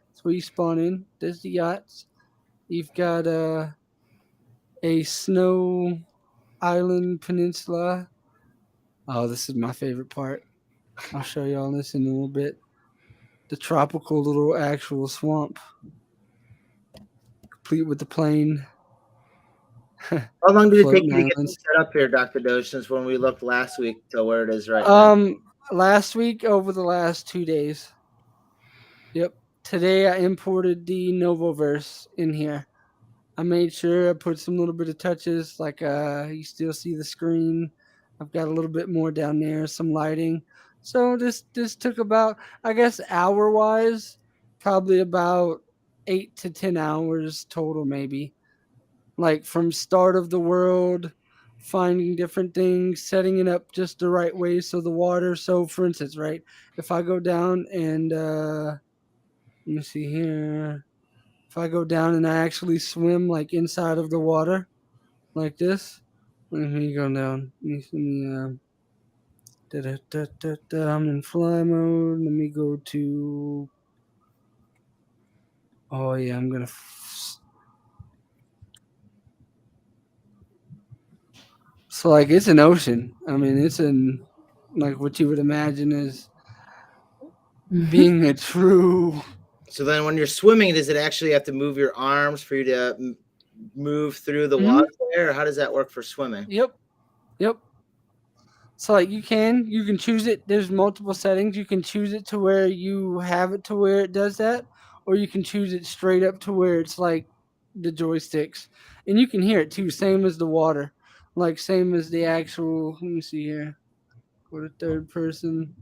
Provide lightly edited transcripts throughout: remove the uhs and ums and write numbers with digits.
That's where you spawn in. There's the yachts. You've got a snow island peninsula. Oh, this is my favorite part. I'll show y'all this in a little bit. The tropical little actual swamp, complete with the plain How long did it take floating you to get islands. this set up here, Dr. Doge, since when we looked last week to where it is right now? Um, Last week over the last 2 days. Yep. Today I imported the Novoverse in here. I made sure I put some little bit of touches, like you still see the screen. I've got a little bit more down there, some lighting. So this took about, I guess, hour wise, probably about 8 to 10 hours total, maybe. Like from start of the world, finding different things, setting it up just the right way so the water. So for instance, right, if I go down and let me see here. If I go down and I actually swim like inside of the water, like this, let me go down. I'm in fly mode. Let me go to. Oh yeah, I'm gonna. So like it's an ocean. I mean, it's in like what you would imagine is being a true. So then when you're swimming, does it actually have to move your arms for you to move through the Mhm. water there? Or how does that work for swimming? Yep. Yep. So like you can choose it. There's multiple settings. You can choose it to where you have it to where it does that, or you can choose it straight up to where it's like the joysticks, and you can hear it too. Same as the water, like same as the actual. Let me see here. Go to third person.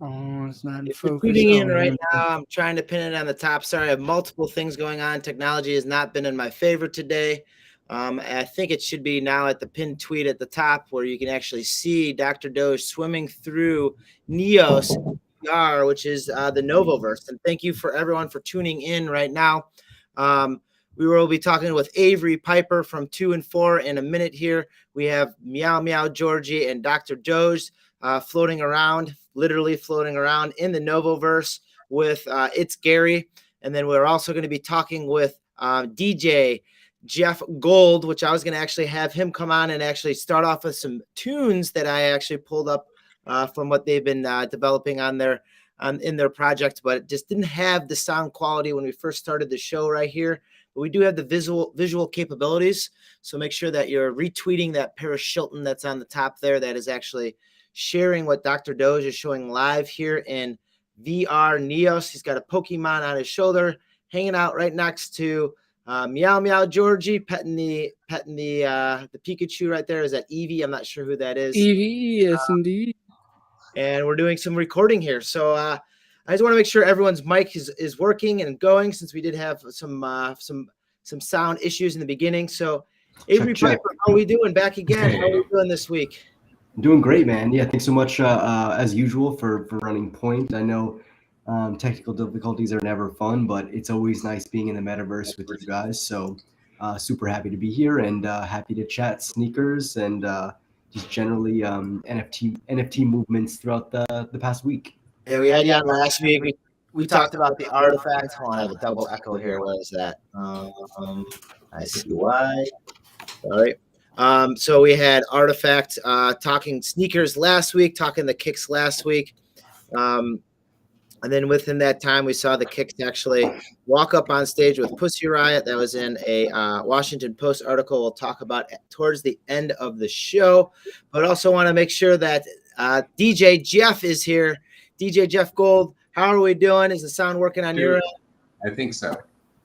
Oh, it's not in If you're focus. tuning in Oh, right here it is. now, I'm trying to pin it on the top. Sorry, I have multiple things going on. Technology has not been in my favor today. I think it should be now at the pinned tweet at the top where you can actually see Dr. Doge swimming through Neos VR, which is the Novoverse. And thank you for everyone for tuning in right now. We will be talking with Avery Piper from 2 and 4 in a minute here. We have Meow Meow Georgie and Dr. Doge floating around, literally floating around in the Novoverse with It's Gary. And then we're also going to be talking with DJ Jeff Gold, which I was going to actually have him come on and actually start off with some tunes that I actually pulled up from what they've been developing on their in their project, but it just didn't have the sound quality when we first started the show right here. But we do have the visual capabilities, so make sure that you're retweeting that Paris Hilton that's on the top there. That is actually sharing what Dr. Doge is showing live here in VR Neos. He's got a Pokemon on his shoulder, hanging out right next to Meow Meow Georgie, petting the Pikachu right there. Is that Eevee? I'm not sure who that is. Evie, yes indeed. And we're doing some recording here. So I just want to make sure everyone's mic is working and going, since we did have some sound issues in the beginning. So Avery Check. Piper, how are we doing? Back again. How are Hey. we doing this week? Doing great, man. Yeah, thanks so much as usual for running point. I know technical difficulties are never fun, but it's always nice being in the metaverse with you guys. So super happy to be here and happy to chat sneakers and just generally NFT movements throughout the past week. Yeah, we had you on last week. We talked about the artifact. Hold on, I have a double echo here. What is that? I see why. All right. So we had Artifact talking sneakers last week, talking the kicks last week. And then within that time, we saw the Kicks actually walk up on stage with Pussy Riot. That was in a Washington Post article we'll talk about towards the end of the show. But also want to make sure that DJ Jeff is here. DJ Jeff Gold, how are we doing? Is the sound working on your end? I think so.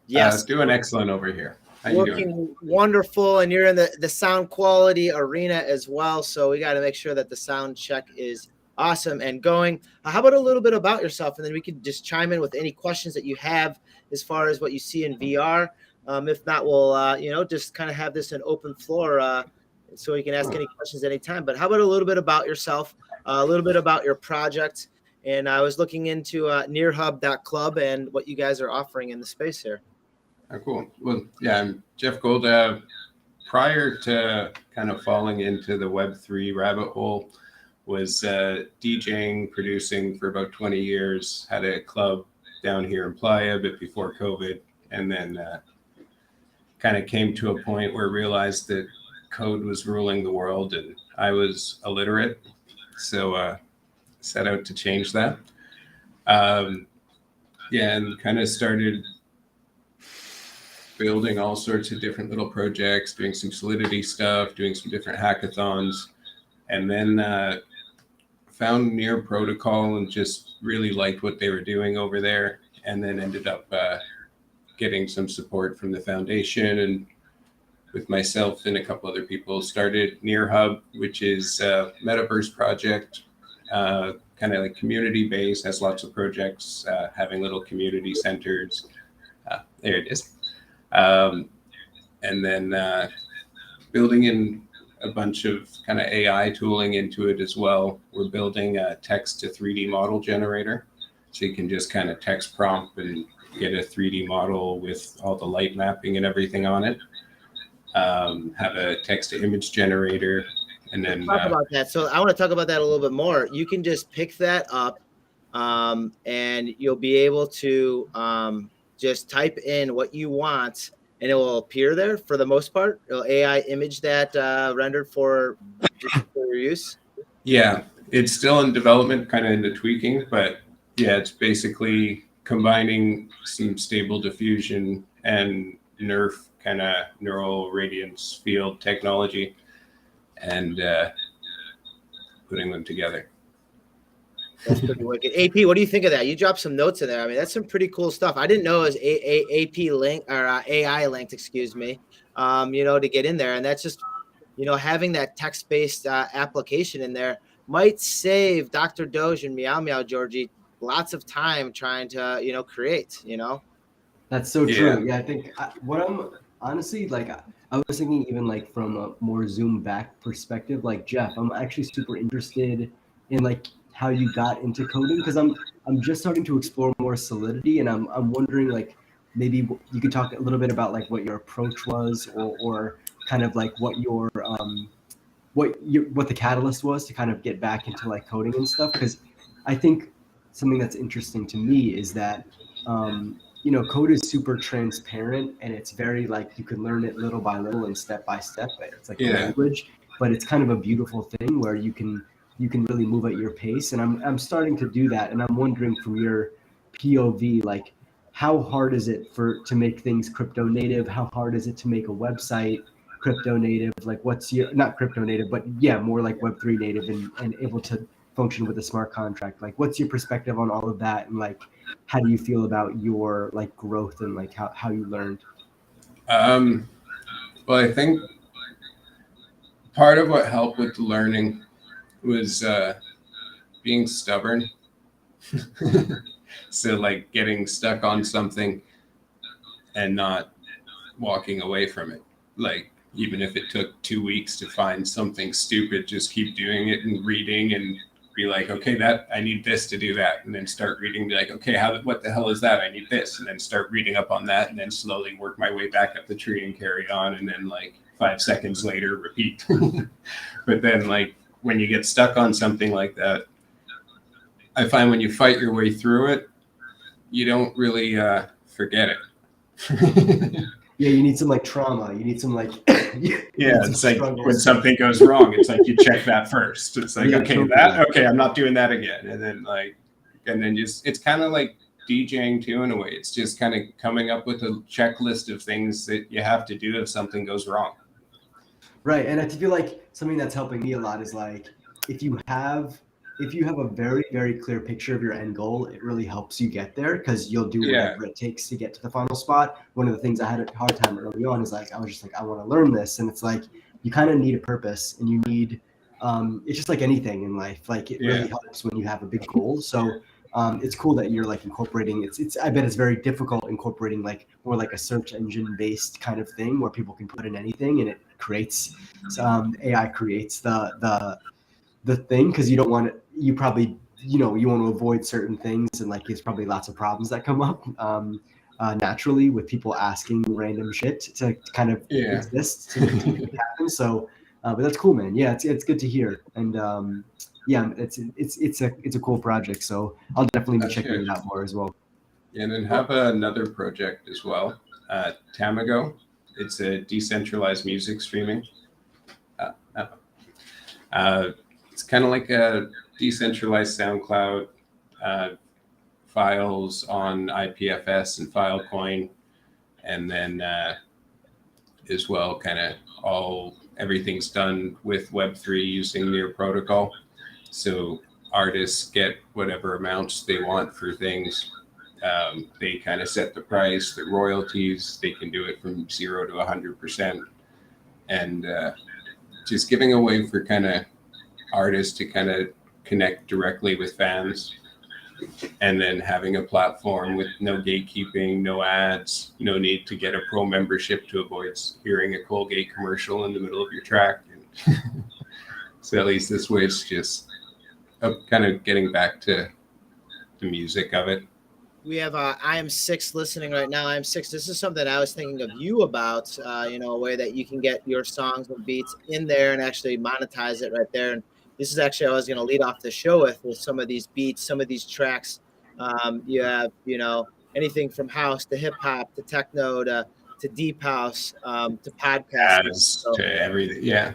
Yes. Doing excellent over here. How you doing? Working wonderful, and you're in the sound quality arena as well. So we got to make sure that the sound check is awesome and going. How about a little bit about yourself, and then we could just chime in with any questions that you have as far as what you see in VR. If not, we'll just kind of have this an open floor so you can ask any questions anytime. But how about a little bit about yourself, a little bit about your project? And I was looking into nearhub.club and what you guys are offering in the space here. Oh, cool. Well, yeah, I'm Jeff Gold. Prior to kind of falling into the Web3 rabbit hole, was DJing, producing for about 20 years, had a club down here in Playa a bit before COVID, and then kind of came to a point where I realized that code was ruling the world and I was illiterate. So set out to change that. Yeah, and kind of started building all sorts of different little projects, doing some Solidity stuff, doing some different hackathons, and then found Near Protocol and just really liked what they were doing over there, and then ended up getting some support from the foundation, and with myself and a couple other people started Near Hub, which is a metaverse project, kind of like community based, has lots of projects, having little community centers. There it is. And then building in a bunch of kind of AI tooling into it as well. We're building a text to 3D model generator. So you can just kind of text prompt and get a 3D model with all the light mapping and everything on it. Have a text to image generator. And then talk about that. So I want to talk about that a little bit more. You can just pick that up and you'll be able to just type in what you want and it will appear there for the most part. It'll AI image that rendered for your use. Yeah, it's still in development, kind of into tweaking, but yeah, it's basically combining some stable diffusion and NERF kind of neural radiance field technology and putting them together. That's pretty wicked. AP, what do you think of that? You dropped some notes in there. I mean, that's some pretty cool stuff. I didn't know it was AP link or AI linked, excuse me, to get in there. And that's just, having that text-based application in there might save Dr. Doge and Meow Meow Georgie lots of time trying to, create, That's so true. Yeah, I think what I'm honestly like, I was thinking even like from a more zoom back perspective, like Jeff, I'm actually super interested in like how you got into coding because I'm just starting to explore more Solidity, and I'm wondering like maybe you could talk a little bit about like what your approach was, or kind of like what your what the catalyst was to kind of get back into like coding and stuff. Because I think something that's interesting to me is that code is super transparent and it's very like you can learn it little by little and step by step. It's like a language, but it's kind of a beautiful thing where you can really move at your pace. And I'm starting to do that. And I'm wondering from your POV, like how hard is it to make things crypto native? How hard is it to make a website crypto native? Like what's your, not crypto native, but yeah, more like Web3 native and able to function with a smart contract? Like what's your perspective on all of that? And like, how do you feel about your like growth and like how you learned? Well, I think part of what helped with the learning was being stubborn. So like getting stuck on something and not walking away from it. Like even if it took 2 weeks to find something stupid, just keep doing it and reading and be like, okay, that I need this to do that, and then start reading. Be like, okay, what the hell is that? I need this, and then start reading up on that, and then slowly work my way back up the tree and carry on, and then like 5 seconds later, repeat. But then like when you get stuck on something like that, I find when you fight your way through it, you don't really forget it. Yeah, you need some like trauma. You need some like it's like struggles. When something goes wrong, it's like you check that first. It's like okay, I'm not doing that again, and then just it's kind of like DJing too in a way. It's just kind of coming up with a checklist of things that you have to do if something goes wrong. Right, and I feel like something that's helping me a lot is like if you have a very, very clear picture of your end goal, it really helps you get there because you'll do whatever it takes to get to the final spot. One of the things I had a hard time early on is like I was just like, I want to learn this, and it's like you kind of need a purpose, and you need it's just like anything in life. Like it really helps when you have a big goal. So it's cool that you're like incorporating. It's I bet it's very difficult incorporating like more like a search engine based kind of thing where people can put in anything and it creates AI creates the thing because you don't want it. You probably you want to avoid certain things, and like there's probably lots of problems that come up naturally with people asking random shit to kind of exist to happen. So but that's cool, man. Yeah, it's good to hear, and it's a cool project. So I'll definitely be checking it out more as well. And then have another project as well, Tamago. It's a decentralized music streaming. It's kind of like a decentralized SoundCloud, files on IPFS and Filecoin, and then as well, kind of everything's done with Web3 using Near Protocol. So artists get whatever amounts they want for things. They kind of set the price, the royalties. They can do it from 0 to 100%, and just giving a way for kind of artists to kind of connect directly with fans, and then having a platform with no gatekeeping, no ads, no need to get a pro membership to avoid hearing a Colgate commercial in the middle of your track. So at least this way, it's just kind of getting back to the music of it. We have I Am 6 listening right now. I Am 6. This is something I was thinking of you about, a way that you can get your songs and beats in there and actually monetize it right there. And this is actually, I was going to lead off the show with some of these beats, some of these tracks. You have, anything from house to hip hop to techno to deep house to podcasting. Ads to everything. Yeah.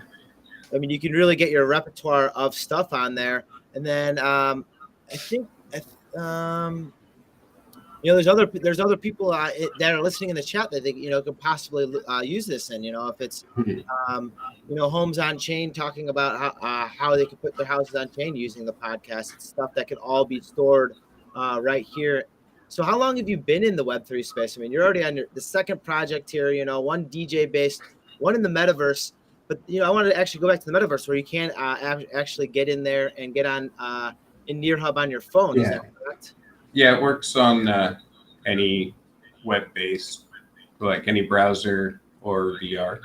I mean, you can really get your repertoire of stuff on there. And then I think, there's other people that are listening in the chat that they could possibly use this in. If it's homes on chain, talking about how they can put their houses on chain using the podcast. It's stuff that can all be stored right here. So how long have you been in the Web3 space? I mean, you're already on the second project here. One DJ based, one in the metaverse. But I wanted to actually go back to the metaverse where you can actually get in there and get on in NearHub on your phone. Yeah. Is that correct? Yeah, it works on any web-based, like any browser or VR.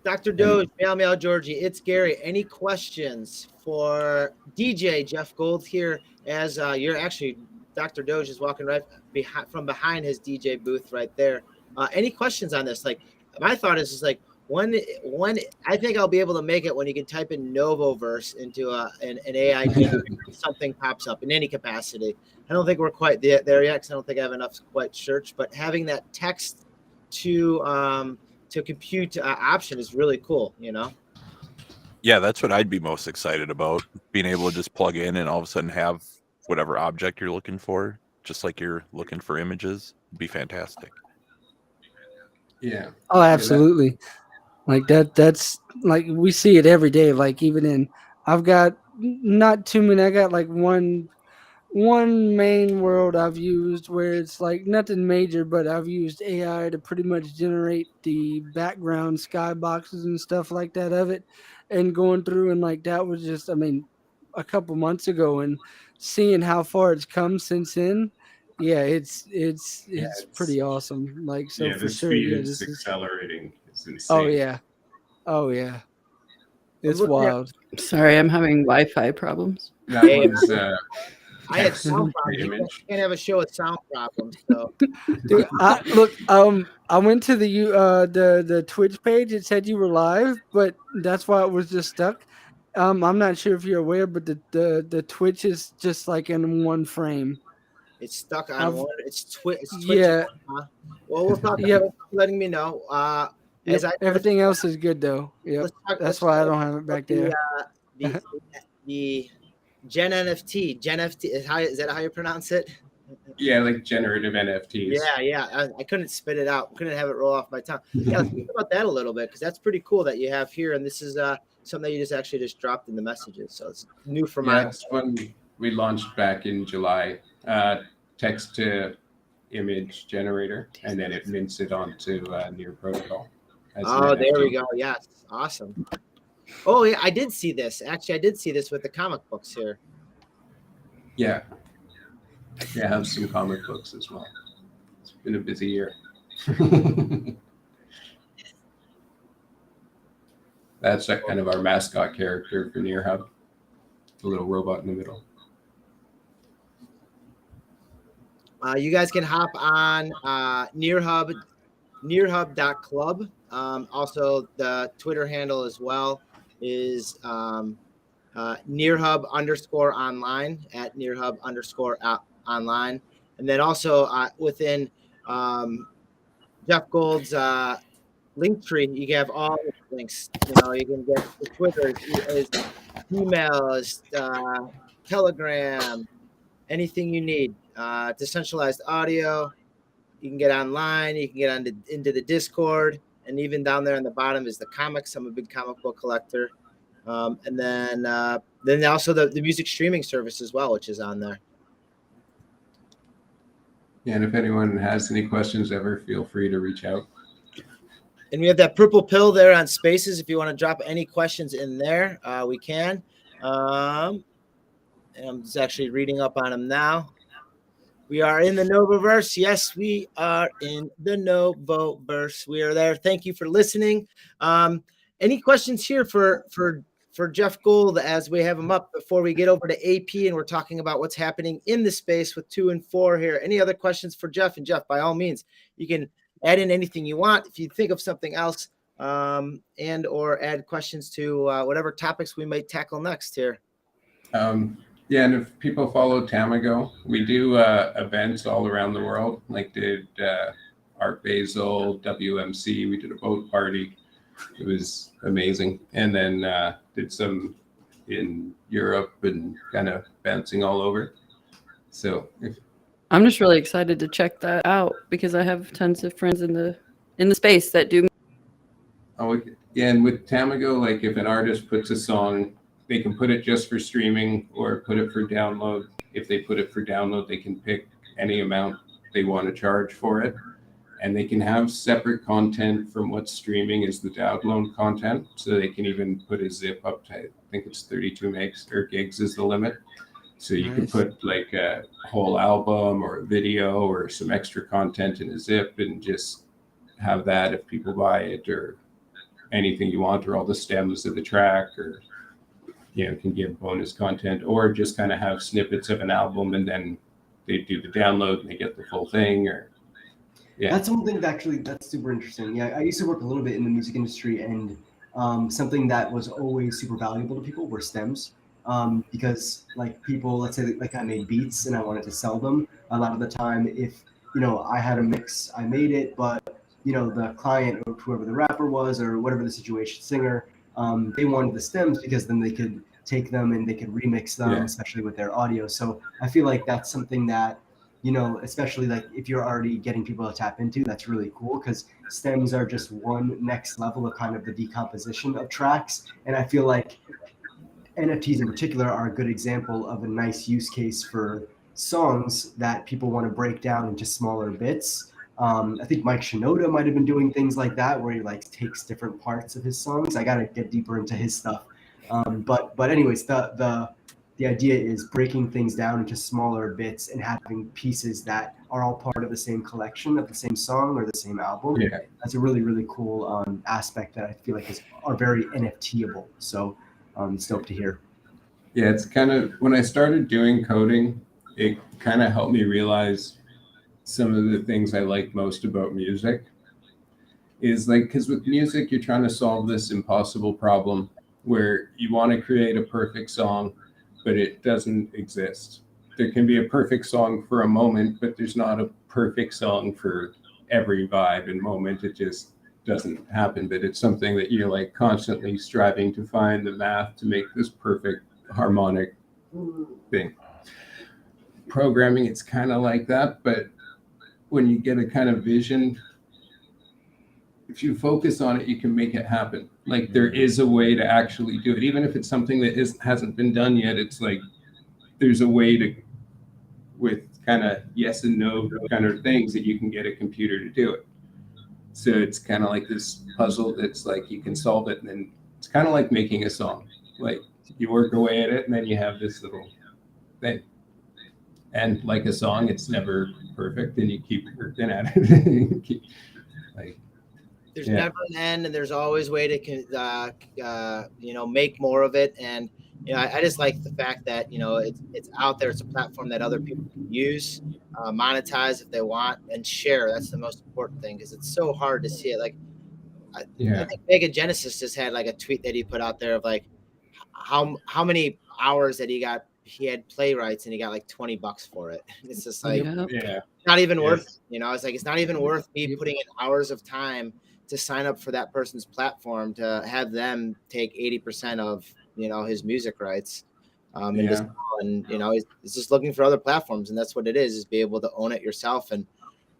Dr. Doge, Meow Georgie, it's Gary. Any questions for DJ Jeff Gold here? As you're actually, Dr. Doge is walking right from behind his DJ booth right there. Any questions on this? Like, my thought is like, when I think I'll be able to make it when you can type in Novoverse into an AI generator, something pops up in any capacity. I don't think we're quite there yet because I don't think I have enough quite search. But having that text to compute option is really cool. Yeah, that's what I'd be most excited about, being able to just plug in and all of a sudden have whatever object you're looking for, just like you're looking for images. It'd be fantastic. Yeah. Oh, absolutely. Like that's like we see it every day. Like I've got not too many. I got like one main world I've used where it's like nothing major, but I've used AI to pretty much generate the background skyboxes and stuff like that of it, and going through and like that was just, a couple months ago, and seeing how far it's come since then. Yeah, it's pretty awesome. Like, so Yeah, for the sure. speed Yeah, is this is. accelerating. It's insane. Oh yeah. It's wild. Sorry, I'm having Wi-Fi problems. That one's I had sound problems. You can't have a show with sound problems. So, Dude, I went to the Twitch page. It said you were live, but that's why it was just stuck. I'm not sure if you're aware, but the Twitch is just like in one frame. it's stuck on one. It's Twitch. Yeah. Huh? Well, we'll talk Yep. about letting me know. Everything else is good though. Yep. That's why I don't have it back there. The Gen NFT. Is that how you pronounce it? yeah, like generative NFTs. Yeah. I couldn't spit it out. Couldn't have it roll off my tongue. Yeah, let's think about that a little bit because that's pretty cool that you have here, and this is something that you just dropped in the messages. So it's new for my. That's one we launched back in July. Text to image generator, and then it mints it onto Near Protocol. Oh, there we go. Yes, awesome. Oh yeah, I did see this. Actually, I did see this with the comic books here. Yeah, I have some comic books as well. It's been a busy year. That's kind of our mascot character for NearHub, the little robot in the middle. You guys can hop on nearhub.club. Also, the Twitter handle as well is nearhub_online at nearhub_online. And then also within Jeff Gold's link tree, you can have all the links. You know, you can get the Twitter, his email, his Telegram, anything you need. Decentralized audio. You can get online. You can get into the Discord, and even down there on the bottom is the comics. I'm a big comic book collector, and then also the music streaming service as well, which is on there. Yeah, and if anyone has any questions ever, feel free to reach out. And we have that purple pill there on Spaces. If you want to drop any questions in there, we can. And I'm just actually reading up on them now. We are in the Novoverse. Yes, we are in the Novoverse. We are there. Thank you for listening. Any questions here for Jeff Gold as we have him up before we get over to AP and we're talking about what's happening in the space with 2 and 4 here? Any other questions for Jeff? And Jeff, by all means, you can add in anything you want. If you think of something else, and or add questions to whatever topics we might tackle next here. Yeah, and if people follow Tamago, we do events all around the world. Like did Art Basel, WMC. We did a boat party. It was amazing. And then did some in Europe and kind of bouncing all over. So I'm just really excited to check that out because I have tons of friends in the space that do. Oh, yeah, and with Tamago, like if an artist puts a song, they can put it just for streaming or put it for download. If they put it for download, they can pick any amount they want to charge for it. And they can have separate content from what's streaming is the download content. So they can even put a zip up to, I think it's 32 megs or gigs is the limit. So you can put like a whole album or a video or some extra content in a zip and just have that if people buy it or anything you want, or all the stems of the track, or can give bonus content, or just kind of have snippets of an album and then they do the download and they get the full thing. Or that's something that that's super interesting. I used to work a little bit in the music industry, and something that was always super valuable to people were stems, because like people, let's say like I made beats and I wanted to sell them. A lot of the time, if I had a mix, I made it, but the client or whoever the rapper was or whatever the situation, singer, they wanted the stems because then they could take them and they could remix them, especially with their audio. So I feel like that's something that, especially like if you're already getting people to tap into, that's really cool, because stems are just one next level of kind of the decomposition of tracks. And I feel like NFTs in particular are a good example of a nice use case for songs that people want to break down into smaller bits. I think Mike Shinoda might have been doing things like that, where he like takes different parts of his songs. I gotta get deeper into his stuff, but anyways, the idea is breaking things down into smaller bits and having pieces that are all part of the same collection of the same song or the same album. Yeah. That's a really, really cool aspect that I feel like are very NFTable. So stoked to hear. Yeah, it's kind of, when I started doing coding, it kind of helped me realize some of the things I like most about music is like, because with music, you're trying to solve this impossible problem where you want to create a perfect song, but it doesn't exist. There can be a perfect song for a moment, but there's not a perfect song for every vibe and moment. It just doesn't happen, but it's something that you're like constantly striving to find the math to make this perfect harmonic thing. Programming, it's kind of like that, but when you get a kind of vision, if you focus on it, you can make it happen. Like there is a way to actually do it, even if it's something that hasn't been done yet. It's like there's a way to, with kind of yes and no kind of things, that you can get a computer to do it. So it's kind of like this puzzle that's like you can solve it, and then it's kind of like making a song. Like you work away at it, and then you have this little thing. And like a song, it's never perfect, and you keep working at it. There's never an end, and there's always a way to make more of it. And I just like the fact that it's out there. It's a platform that other people can use, monetize if they want, and share. That's the most important thing, because it's so hard to see it. Like I think Mega Genesis just had like a tweet that he put out there of like, how many hours that he had playwrights and he got like $20 for it. It's just like Yep. Yeah. not even worth Yes. it. You know, it's like it's not even worth me Yep. putting in hours of time to sign up for that person's platform to have them take 80% of, you know, his music rights. Yeah. And you know, he's just looking for other platforms, and that's what it is be able to own it yourself. And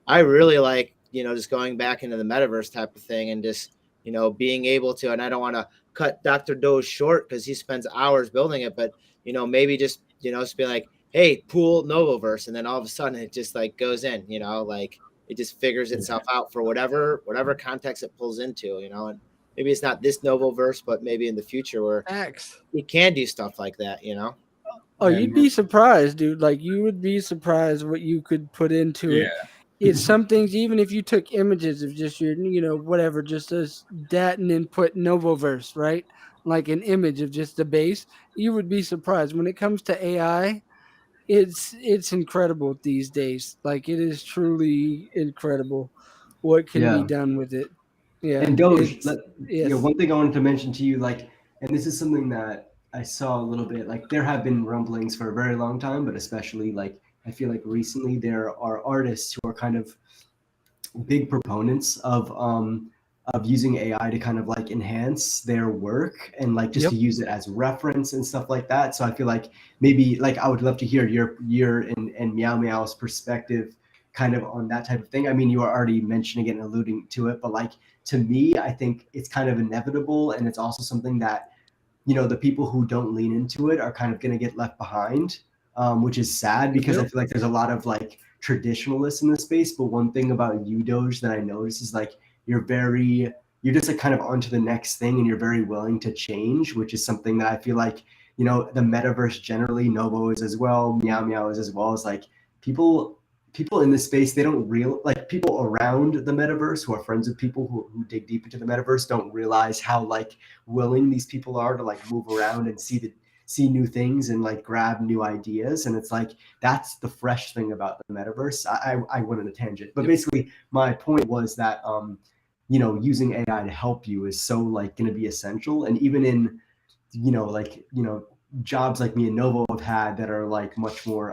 I really like, you know, just going back into the metaverse type of thing and just, you know, being able to, and I don't want to cut Dr. Doe short because he spends hours building it, but, you know, maybe just, you know, just be like, hey, pool Novoverse. And then all of a sudden it just like goes in, you know, like it just figures itself out for whatever context it pulls into, you know, and maybe it's not this Novoverse, but maybe in the future where Facts. you can do stuff like that, you know? Oh, And you'd be surprised, dude. Like you would be surprised what you could put into it. yeah. It's some things, even if you took images of just your, you know, whatever, just as that and then put Novoverse, right? Like an image of just the base, you would be surprised. When it comes to AI, it's incredible these days. Like it is truly incredible what can be Yeah. done with it. Yeah, And Doge, it's one yes. thing I wanted to mention to you, like, and this is something that I saw a little bit, like, there have been rumblings for a very long time, but especially, like, I feel like recently there are artists who are kind of big proponents of using AI to kind of like enhance their work and like just Yep. to use it as reference and stuff like that. So I feel like maybe like I would love to hear your and Meow Meow's perspective kind of on that type of thing. I mean, you are already mentioning it and alluding to it, but like to me, I think it's kind of inevitable, and it's also something that, you know, the people who don't lean into it are kind of going to get left behind, which is sad because I Yep. feel like there's a lot of like traditionalists in the space. But one thing about you, Doge, that I noticed is like you're just like kind of onto the next thing, and you're very willing to change, which is something that I feel like, you know, the metaverse generally, Novo is as well, Meow Meow is as well, is like people people in this space, they don't real like people around the metaverse who are friends with people who dig deep into the metaverse don't realize how like willing these people are to like move around and see new things and like grab new ideas. And it's like that's the fresh thing about the metaverse. I went on a tangent, but Yep. basically my point was that you know, using AI to help you is so like going to be essential. And even in, you know, like, you know, jobs like me and Novo have had that are like much more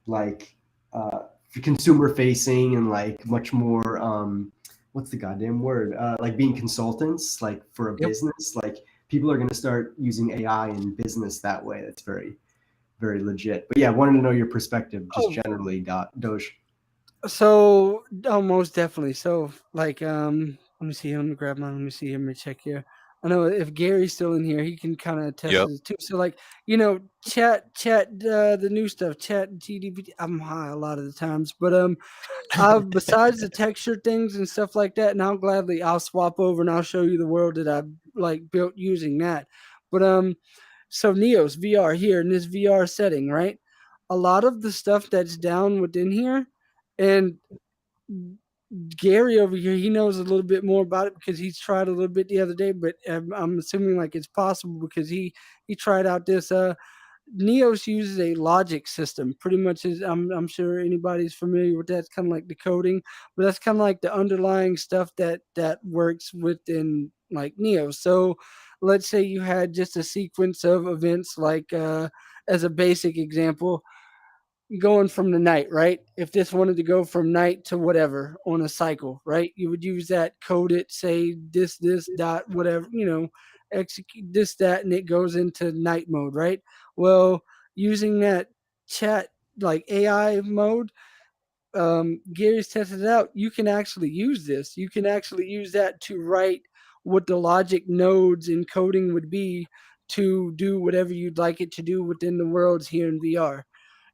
like uh, consumer facing and like much more what's the goddamn word, like being consultants like for a Yep. business, like people are going to start using AI in business that way. That's very, very legit. But yeah, I wanted to know your perspective just Oh, generally, Doge. so most definitely. So like let me see, let me grab mine, let me see, let me check here. I know if Gary's still in here, he can kind of attest to Yep. this too. So like, you know, chat the new stuff, chat GDP. I'm high a lot of the times, but besides the texture things and stuff like that, and I'll swap over and I'll show you the world that I've like built using that. But so Neos VR here in this VR setting, right? A lot of the stuff that's down within here, and Gary over here, he knows a little bit more about it because he's tried a little bit the other day. But I'm assuming like it's possible because he tried out this. Neos uses a logic system, pretty much. Is I'm sure anybody's familiar with that. It's kind of like the coding, but that's kind of like the underlying stuff that works within like Neos. So let's say you had just a sequence of events, like as a basic example, going from the night, right? If this wanted to go from night to whatever on a cycle, right? You would use that, code it, say this dot whatever, you know, execute this that, and it goes into night mode, right? Well, using that chat like AI mode, Gary's tested it out. You can actually use this. You can actually use that to write what the logic nodes in coding would be to do whatever you'd like it to do within the worlds here in VR.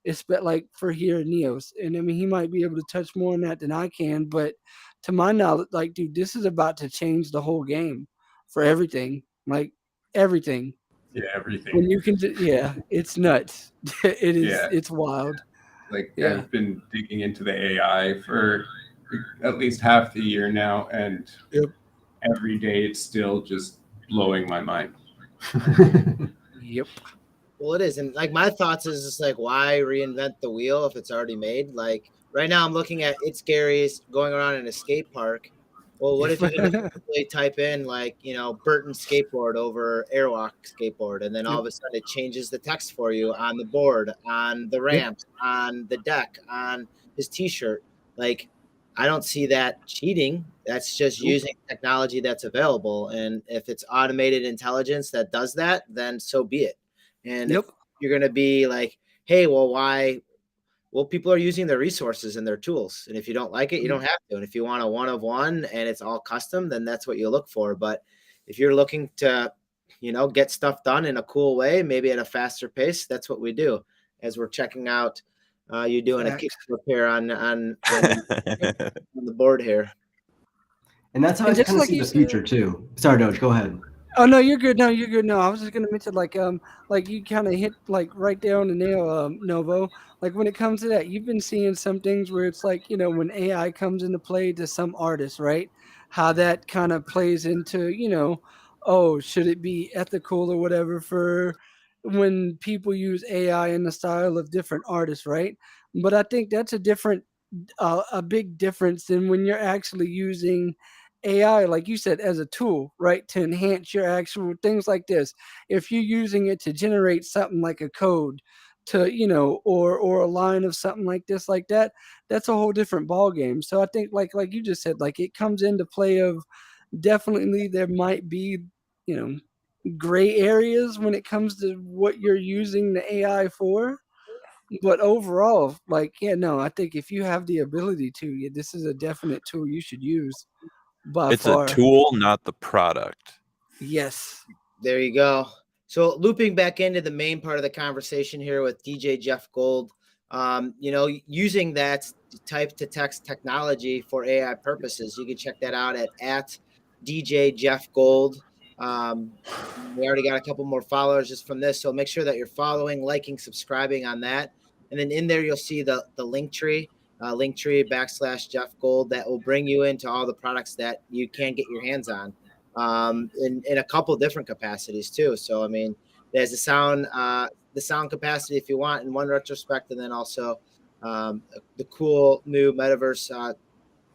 It's like for here in Neos. And I mean, he might be able to touch more on that than I can, but to my knowledge, like, dude, this is about to change the whole game for everything. Like everything. Yeah, everything. When you can, yeah, it's nuts. It is. Yeah, It's wild. like Yeah. I've been digging into the AI for at least half the year now, and Yep. every day it's still just blowing my mind. Yep. Well, it is. And like my thoughts is just like, why reinvent the wheel if it's already made? Like right now I'm looking at It's Gary's going around in a skate park Well, what if you really type in like, Burton skateboard over Airwalk skateboard, and then all Yep. of a sudden it changes the text for you on the board, on the ramps, on the deck, on his t-shirt. Like, I don't see that cheating. That's just Nope. using technology that's available. And if it's automated intelligence that does that, then so be it. And Yep. if you're going to be like, hey, well, why? Well, people are using their resources and their tools. And if you don't like it, you don't have to. And if you want a one of one and it's all custom, then that's what you look for. But if you're looking to, get stuff done in a cool way, maybe at a faster pace, that's what we do. As we're checking out, you doing a Facts. kickflip here on the board here. And that's how And I just kind of like see you the said- future too. Sorry, Doge, go ahead. Oh no, you're good. No, you're good. No, I was just gonna mention like you kind of hit like right there on the nail, Novo. Like when it comes to that, you've been seeing some things where it's like when AI comes into play to some artists, right? How that kind of plays into oh, should it be ethical or whatever for when people use AI in the style of different artists, right? But I think that's a big difference than when you're actually using AI, like you said, as a tool, right, to enhance your actual things like this. If you're using it to generate something like a code to, or a line of something like this, like that, that's a whole different ball game. So I think like you just said, like it comes into play of definitely there might be, gray areas when it comes to what you're using the AI for. But overall, I think if you have the ability to, yeah, this is a definite tool you should use by It's a far. tool, not the product. Yes. There you go. So looping back into the main part of the conversation here with DJ Jeff Gold, using that type to text technology for AI purposes, you can check that out at DJ Jeff Gold. We already got a couple more followers just from this, so make sure that you're following, liking, subscribing on that. And then in there, you'll see the link tree, /Jeff Gold, that will bring you into all the products that you can get your hands on. In a couple different capacities too. So I mean, there's the sound capacity if you want in one retrospect, and then also the cool new metaverse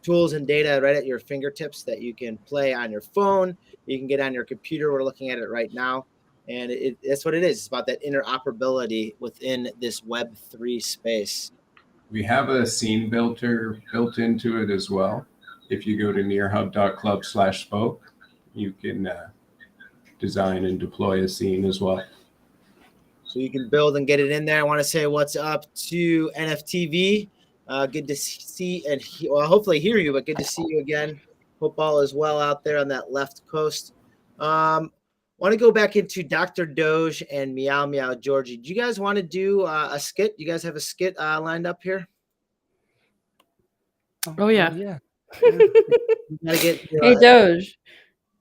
tools and data right at your fingertips that you can play on your phone, you can get on your computer. We're looking at it right now, and that's what it is. It's about that interoperability within this Web3 space. We have a scene builder built into it as well. If you go to nearhub.club/spoke, you can design and deploy a scene as well. So you can build and get it in there. I want to say what's up to NFTV. Good to see and hopefully hear you, but good to see you again. Hope all is well out there on that left coast. Want to go back into Dr. Doge and Meow Meow Georgie. Do you guys want to do a skit? You guys have a skit lined up here? Oh, yeah. Yeah. You gotta get Hey, Doge.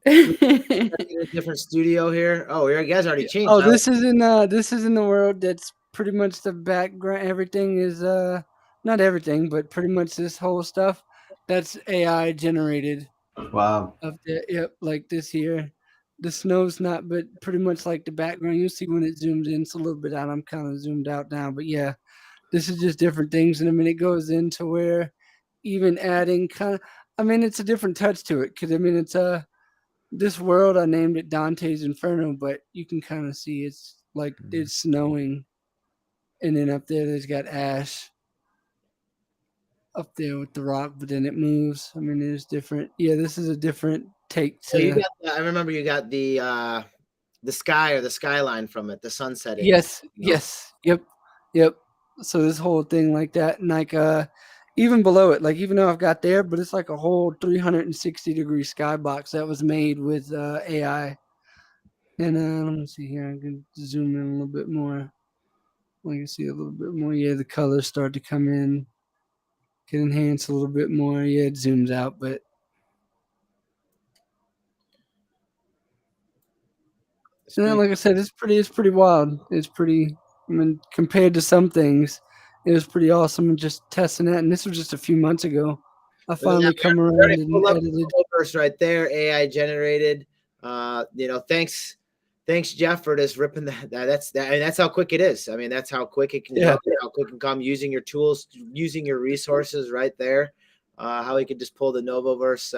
in a different studio here. Oh, you guys already changed. Oh, this is in the world that's pretty much the background. Everything is not everything, but pretty much this whole stuff that's AI generated. Wow. Up there, yep, like this here. The snow's not, but pretty much like the background. You'll see when it zooms in. It's a little bit out. I'm kind of zoomed out now, but yeah, this is just different things. And I mean, it goes into where even adding it's a different touch to it because it's this world. I named it Dante's Inferno, but you can kind of see it's like it's snowing, and then up there there's got ash up there with the rock, but then it moves. I mean, there's different. Yeah, this is a different take to. So you got I remember you got the sky or the skyline from it, the sunset. Yes, yes, yep. So this whole thing like that, and like even below it, like even though I've got there, but it's like a whole 360-degree skybox that was made with AI. And let me see here. I can zoom in a little bit more. I can see a little bit more. Yeah, the colors start to come in. Can enhance a little bit more. Yeah, it zooms out, but like I said, it's pretty wild. It's pretty. I mean, compared to some things, it was pretty awesome. And just testing that, and this was just a few months ago. I finally come around and edited. Right there, AI generated. Thanks, Jeff, for just ripping that. That's how quick it is. I mean, that's how quick it can go. How quick it can come using your tools, using your resources right there. how he could just pull the Novoverse,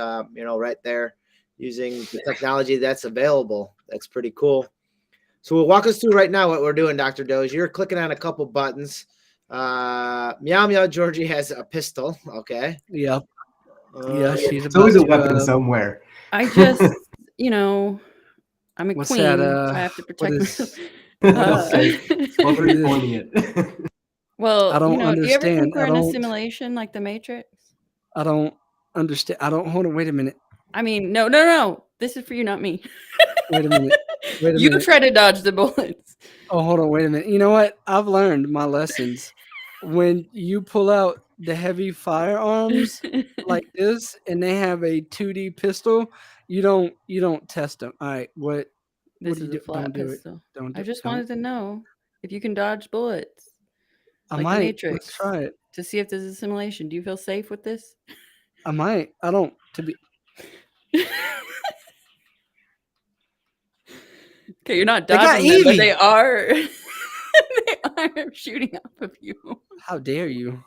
right there using the technology that's available. That's pretty cool. So we'll walk us through right now what we're doing, Dr. Doge. You're clicking on a couple buttons. Meow Meow Georgie has a pistol. Okay. Yep. Yeah, she's It's always a about weapon to. somewhere. I just, I'm a What's queen, that? so I have to What protect is? myself. Okay. Well, What is? pointing it. Well, I don't do you ever think understand. we're in a simulation like the Matrix? I don't understand. I don't. Hold on. Wait a minute. I mean, no. This is for you, not me. Wait a minute. Wait a You minute. try to dodge the bullets. Oh, hold on. Wait a minute. You know what? I've learned my lessons. When you pull out the heavy firearms like this, and they have a 2D pistol, you don't test them. All right. What This do you is a do? flat Don't do it. pistol. Don't do I it. just Don't. wanted to know if you can dodge bullets I like the might. Matrix. Let's try it. To see if there's a simulation. Do you feel safe with this? I might. I don't. To be. Okay, you're not They got dodging them, but Evie! they are. They are shooting off of you. How dare you?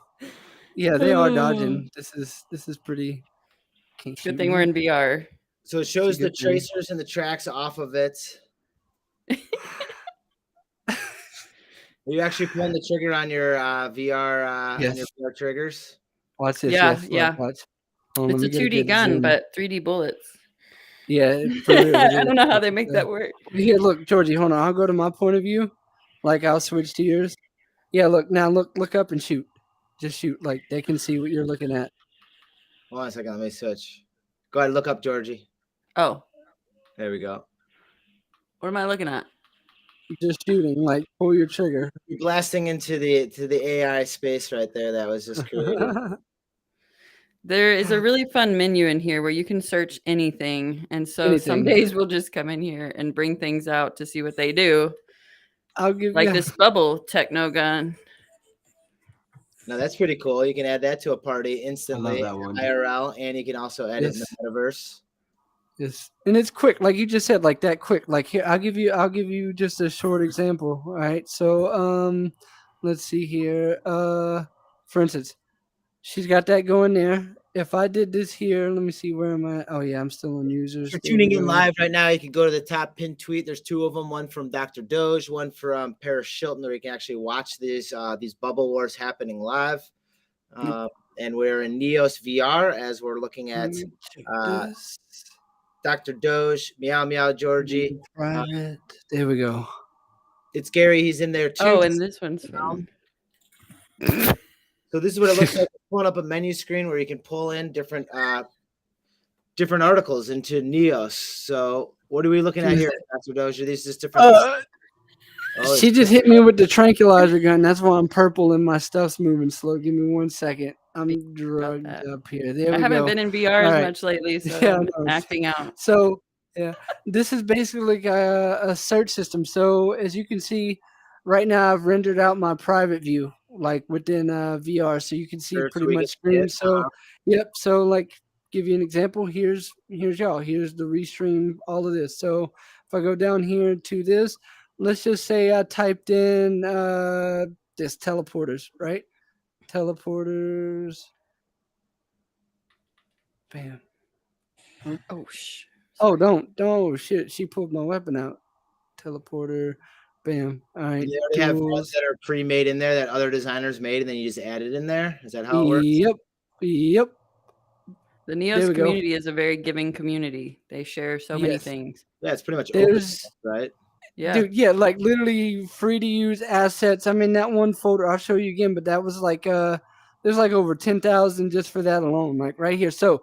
Yeah, they are dodging. This is pretty. Can't Good shoot thing we're me. in VR. So it shows the good thing. tracers and the tracks off of it. Are you actually pulling the trigger on your VR on your Yes. VR triggers? Watch this. Yeah, Yes. Look, yeah. watch. Hold on, It's let a me get 2D good gun, zoom. but 3D bullets. Yeah, for real. It I is. don't know how they make that work. Here, look, Georgie. Hold on. I'll go to my point of view. Like I'll switch to yours. Yeah. Look now. Look up and shoot. Just shoot. Like they can see what you're looking at. Hold on a second. Let me switch. Go ahead. Look up, Georgie. Oh, There we go. what am I looking at? Just shooting. Like pull your trigger. You're blasting into the AI space right there. That was just created. There is a really fun menu in here where you can search anything. And so some Anything. days we'll just come in here and bring things out to see what they do. I'll give Like you. this bubble techno gun. Now that's pretty cool. You can add that to a party I instantly, love that one. IRL, and you can also add it in the Yes. metaverse. Yes, and it's quick, like you just said, like that quick. Like here, I'll give you just a short example. All right, so let's see here. For instance, she's got that going there. If I did this here, let me see, where am I? Oh yeah, I'm still on users. If you're There we tuning in go. live right now, you can go to the top pinned tweet. There's two of them, one from Dr. Doge, one from Paris Shilton, where you can actually watch these bubble wars happening live. And we're in Neos VR as we're looking at Let me check uh, this. Dr. Doge, Meow Meow Georgie. Private. There we go. It's Gary. He's in there too. Oh, and this one's fun. So this is what it looks like. Pulling up a menu screen where you can pull in different articles into Neos. So what are we looking at here, Dr. Doge? Are these just different? She just hit me with the tranquilizer gun. That's why I'm purple and my stuff's moving slow. Give me 1 second. I'm drugged that. up here. There I we haven't go. been in VR All as right. much lately, so Yeah, I'm no, acting out. So yeah, this is basically like a search system. So as you can see, right now I've rendered out my private view, like within VR, so you can see Sure, so pretty we much can see screen. it. So yep. So like, give you an example. Here's y'all. Here's the restream. All of this. So if I go down here to this, let's just say I typed in this teleporters, right? Teleporters. Bam. Oh, shh. Oh, don't. Oh, shit. She pulled my weapon out. Teleporter. Bam. All right. You already have ones Duels. that are pre-made in there that other designers made, and then you just add it in there. Is that how it works? Yep. Yep. The There Neos we go. community is a very giving community. They share so many Yes. things. Yeah, it's pretty much open, There's, right? Yeah. dude, yeah, like literally free to use assets. I mean, that one folder, I'll show you again, but that was like, there's like over 10,000 just for that alone, like right here. So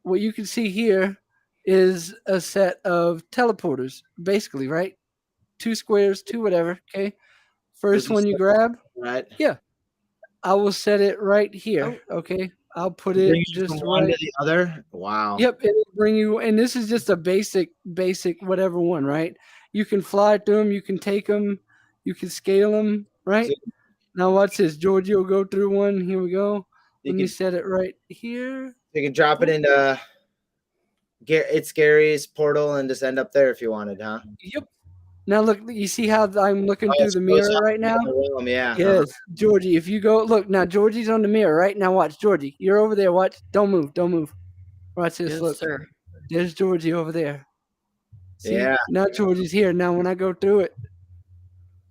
what you can see here is a set of teleporters, basically, right? 2 squares, 2 whatever. Okay. First you one you set- grab, Right. I will set it right here. Okay. I'll put Bring it you just from one right. to the other. Wow. Yep, it'll bring you, and this is just a basic whatever one, right? You can fly through them, you can take them, you can scale them, right? So Now watch this. Georgie will go through one. Here we go. you Let me can set it right here. drop it into it's Gary's portal and just end up there if you wanted, huh? Yep. Now look, you see how I'm looking Oh, through it's the close mirror up right in now? the room, yeah. Yes, Georgie. If you go look now, Georgie's on the mirror right now. Watch, Georgie. You're over there. Watch. Don't move. Don't move. Watch this. Yes, Look. sir. There's Georgie over there. See? Yeah. Now Georgie's here. Now when I go through it,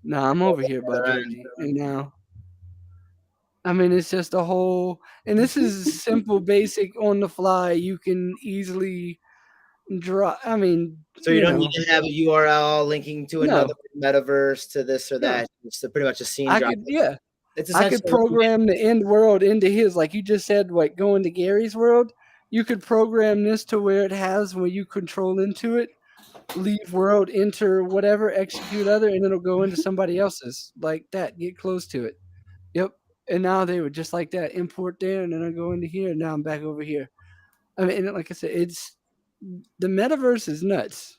now I'm over here by All right. Georgie. And now, I mean, it's just a whole, and this is simple, basic, on the fly. You can easily draw. I mean, So you don't need to have a URL linking to No. another metaverse to this or No. that. It's pretty much a scene I drop. could, yeah. It's I could essentially program the end world into his, like you just said, like going to Gary's world. You could program this to where it has where you control into it, leave world, enter whatever, execute other, and it'll go into somebody else's like that. Get close to it. Yep. And now they would just like that import there, and then I go into here. And now I'm back over here. I mean, and like I said, it's the metaverse is nuts.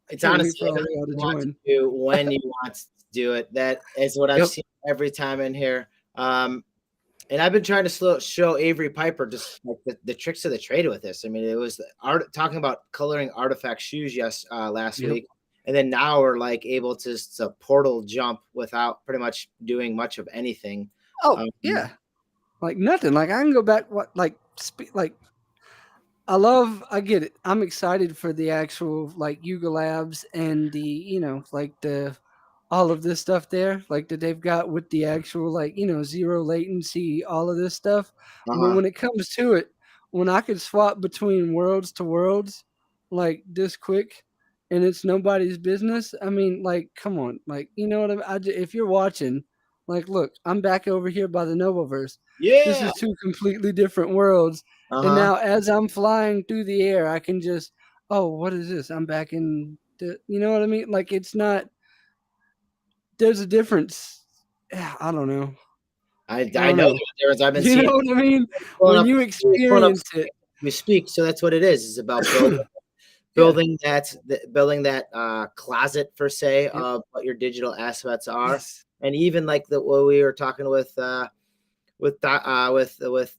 It's Can't wait honestly for all what y'all to you want to join. do when you want to do it. That is what I've Yep. seen every time in here. And I've been trying to show Avery Piper just like the tricks of the trade with this. I mean, it was talking about coloring artifact shoes last Yep. week, and then now we're like able to portal jump without pretty much doing much of anything. Oh yeah, like nothing. Like I can go back. I get it. I'm excited for the actual like Yuga Labs and the like the all of this stuff there, like that they've got with the actual like zero latency, all of this stuff. But when it comes to it, when I could swap between worlds to worlds like this quick, and it's nobody's business. I mean, like, come on, like you know what I mean? If you're watching, like, look, I'm back over here by the Novoverse. This Yeah. is two completely different worlds. And now as I'm flying through the air, I can just, oh, what is this? I'm back in the, you know what I mean? Like it's not, there's a difference. I don't know. I know the difference. I've been You seeing. know what I mean? Pulling When up- you pulling up experience it. we speak. So that's what it is. It's about building building that closet per se Yep. of what your digital assets are. Yes. And even like what we were talking with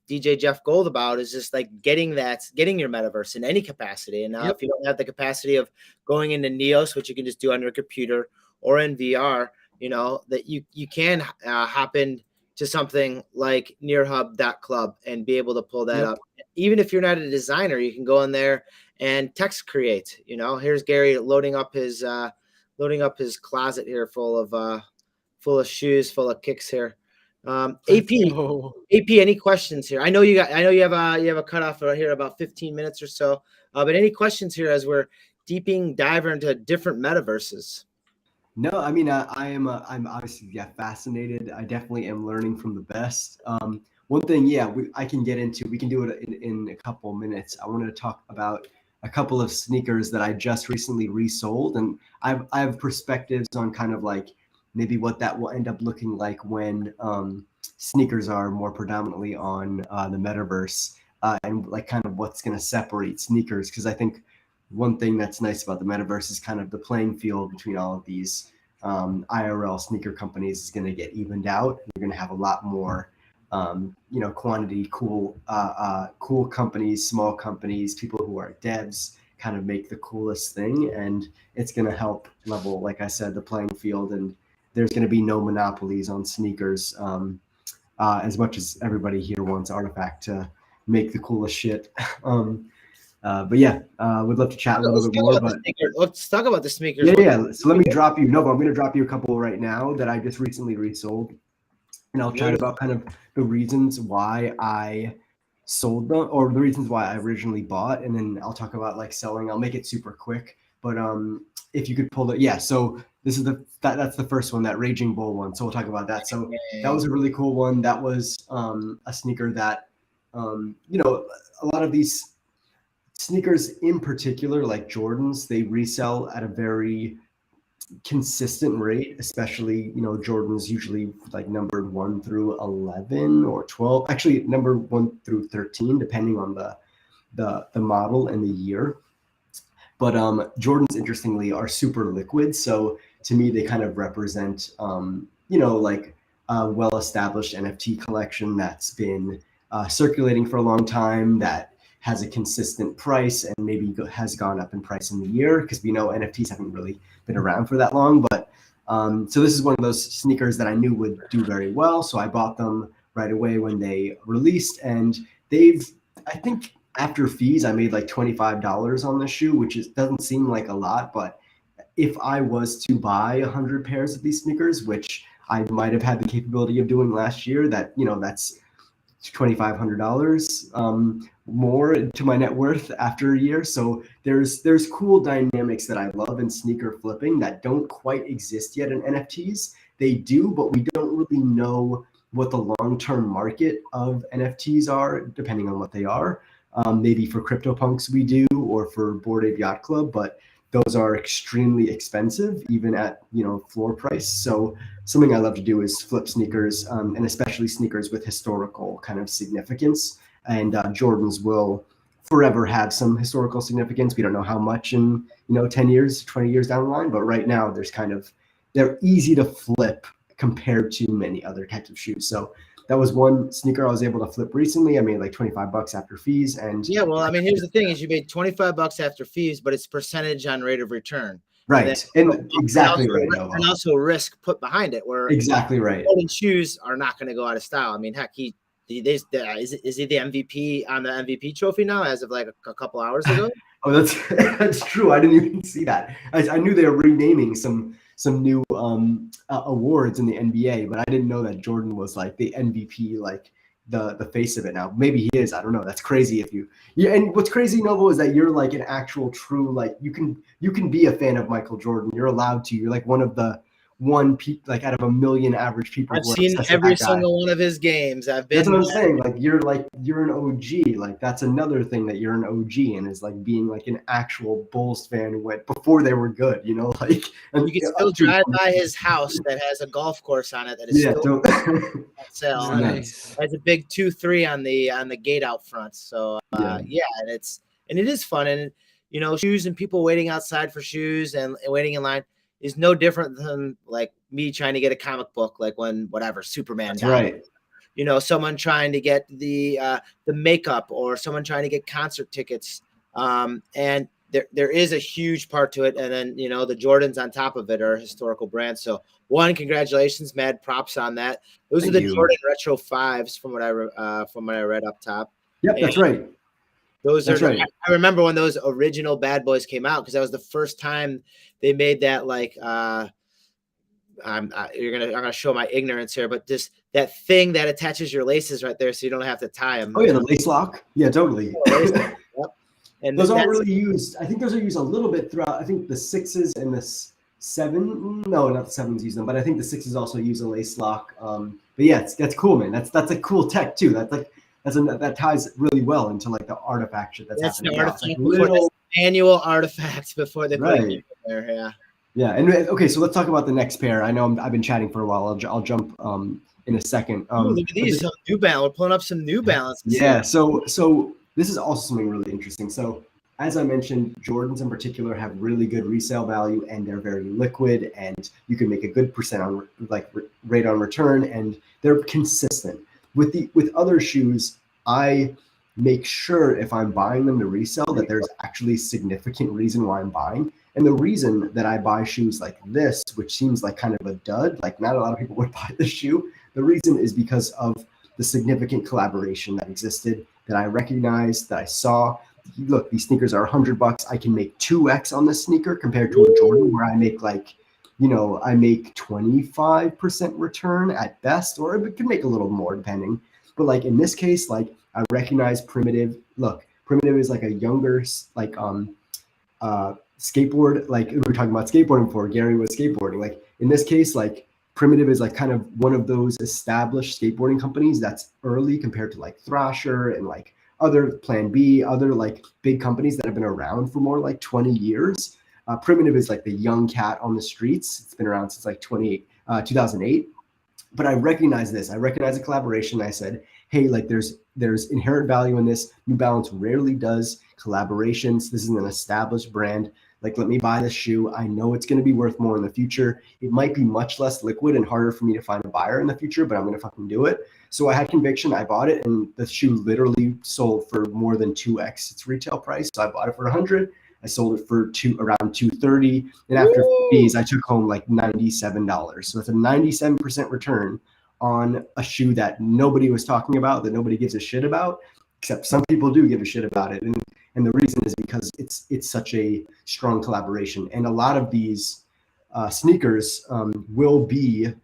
DJ Jeff Gold about is just like getting your metaverse in any capacity. And now Yep. if you don't have the capacity of going into Neos, which you can just do on your computer or in VR, that you can hop in to something like nearhub.club and be able to pull that Yep. up. Even if you're not a designer, you can go in there and text create. Here's Gary loading up his closet here full of shoes, full of kicks here. AP, Oh. any questions here? I know you have a cutoff right here about 15 minutes or so. But any questions here as we're diver into different metaverses? No, I mean, I'm obviously fascinated. I definitely am learning from the best. One thing, I can get into. We can do it in a couple minutes. I wanted to talk about a couple of sneakers that I just recently resold, and I have perspectives on kind of like maybe what that will end up looking like when sneakers are more predominantly on the metaverse, and like kind of what's going to separate sneakers. Because I think one thing that's nice about the metaverse is kind of the playing field between all of these IRL sneaker companies is going to get evened out. You're going to have a lot more, quantity, cool companies, small companies, people who are devs kind of make the coolest thing. And it's going to help level, like I said, the playing field. And there's going to be no monopolies on sneakers, as much as everybody here wants Artifact to make the coolest shit. But yeah, would love to chat a little bit more. But let's talk about the sneakers. Yeah. So let me drop you. No, but I'm going to drop you a couple right now that I just recently resold, and I'll chat about kind of the reasons why I sold them, or the reasons why I originally bought, and then I'll talk about like selling. I'll make it super quick. But if you could pull it, yeah. So this is that's the first one, that Raging Bull one. So we'll talk about that. So that was a really cool one. That was a sneaker that, a lot of these sneakers in particular, like Jordans, they resell at a very consistent rate, especially, Jordans usually like numbered 1 through 11 or 12, actually number 1 through 13, depending on the model and the year. But Jordans, interestingly, are super liquid. So to me, they kind of represent, like a well-established NFT collection that's been circulating for a long time, that has a consistent price and maybe has gone up in price in the year, because we know NFTs haven't really been around for that long. But so this is one of those sneakers that I knew would do very well. So I bought them right away when they released, and I think after fees, I made like $25 on the shoe, which doesn't seem like a lot, but if I was to buy 100 pairs of these sneakers, which I might have had the capability of doing last year, that's $2,500 more to my net worth after a year. So there's cool dynamics that I love in sneaker flipping that don't quite exist yet in NFTs. They do, but we don't really know what the long-term market of NFTs are, depending on what they are. Maybe for CryptoPunks we do, or for Bored Ape Yacht Club, but those are extremely expensive, even at floor price. So something I love to do is flip sneakers, and especially sneakers with historical kind of significance. And Jordans will forever have some historical significance. We don't know how much in 10 years, 20 years down the line, but right now they're easy to flip compared to many other types of shoes. So that was one sneaker I was able to flip recently. I made like $25 after fees. And yeah, well, I mean, here's the thing: is you made $25 after fees, but it's percentage on rate of return. Right, and exactly right, Novo. And also risk put behind it, where exactly right. Golden shoes are not going to go out of style. I mean, heck, is he the MVP on the MVP trophy now, as of like a couple hours ago? Oh, that's true. I didn't even see that. I knew they were renaming some new awards in the NBA, but I didn't know that Jordan was like the MVP, like the face of it now. Maybe he is. I don't know. That's crazy. And what's crazy, Novo, is that you're like an actual true, like you can be a fan of Michael Jordan. You're allowed to. You're like one of the like out of a million average people. I've seen every single one of his games. I've been. That's what I'm saying. Like you're an OG. Like that's another thing, that you're an OG, and is like being like an actual Bulls fan who went before they were good. Like, and you can still drive by his house that has a golf course on it that is still on sale. Nice. It has a big 2-3 on the gate out front. So yeah, and it is fun, and shoes and people waiting outside for shoes and waiting in line is no different than like me trying to get a comic book, like when Superman died. Right. Someone trying to get the makeup, or someone trying to get concert tickets. And there is a huge part to it. And then, the Jordans on top of it are a historical brand. So congratulations, mad props on that. Those are the Jordan Retro 5s from what I read up top. Yep, that's right. That's right. I remember when those original Bad Boys came out, because that was the first time they made that, like, I'm gonna show my ignorance here, but just that thing that attaches your laces right there, so you don't have to tie them. Oh yeah, the lace lock. Yeah, totally. Yep. And those aren't really used. I think those are used a little bit throughout. I think the 6s and the 7. No, not the 7s use them, but I think the 6s also use a lace lock. But yeah, that's cool, man. That's a cool tech too. That ties really well into like the artifact shit that's happening. An artifact, little annual artifacts before they put it in there. Yeah. Yeah, and okay, so let's talk about the next pair. I know I've been chatting for a while. I'll jump in a second. Look at these, some New Balance. We're pulling up some New Balance. Yeah, so this is also something really interesting. So as I mentioned, Jordans in particular have really good resale value, and they're very liquid, and you can make a good percent on rate on return, and they're consistent. With other shoes, I make sure if I'm buying them to resell that there's actually significant reason why I'm buying. And the reason that I buy shoes like this, which seems like kind of a dud, like not a lot of people would buy this shoe, the reason is because of the significant collaboration that existed, that I recognized, that I saw. Look, these sneakers are $100. I can make 2x on this sneaker compared to a Jordan, where I make like, I make 25% return at best, or it could make a little more depending. But like in this case, like I recognize Primitive. Look, Primitive is like a younger, like skateboard. Like we were talking about skateboarding before. Gary was skateboarding. Like in this case, like Primitive is like kind of one of those established skateboarding companies that's early compared to like Thrasher and like other Plan B, other like big companies that have been around for more like 20 years. Primitive is like the young cat on the streets. It's been around since like 2008. But I recognize this. I recognize a collaboration. I said, hey, like there's inherent value in this. New Balance rarely does collaborations. This is an established brand. Like, let me buy this shoe. I know it's going to be worth more in the future. It might be much less liquid and harder for me to find a buyer in the future, but I'm going to fucking do it. So I had conviction. I bought it, and the shoe literally sold for more than 2x its retail price. So I bought it for 100. I sold it for around 230, and after fees, I took home like $97. So it's a 97% return on a shoe that nobody was talking about, that nobody gives a shit about, except some people do give a shit about it. And the reason is because it's such a strong collaboration. And a lot of these sneakers will be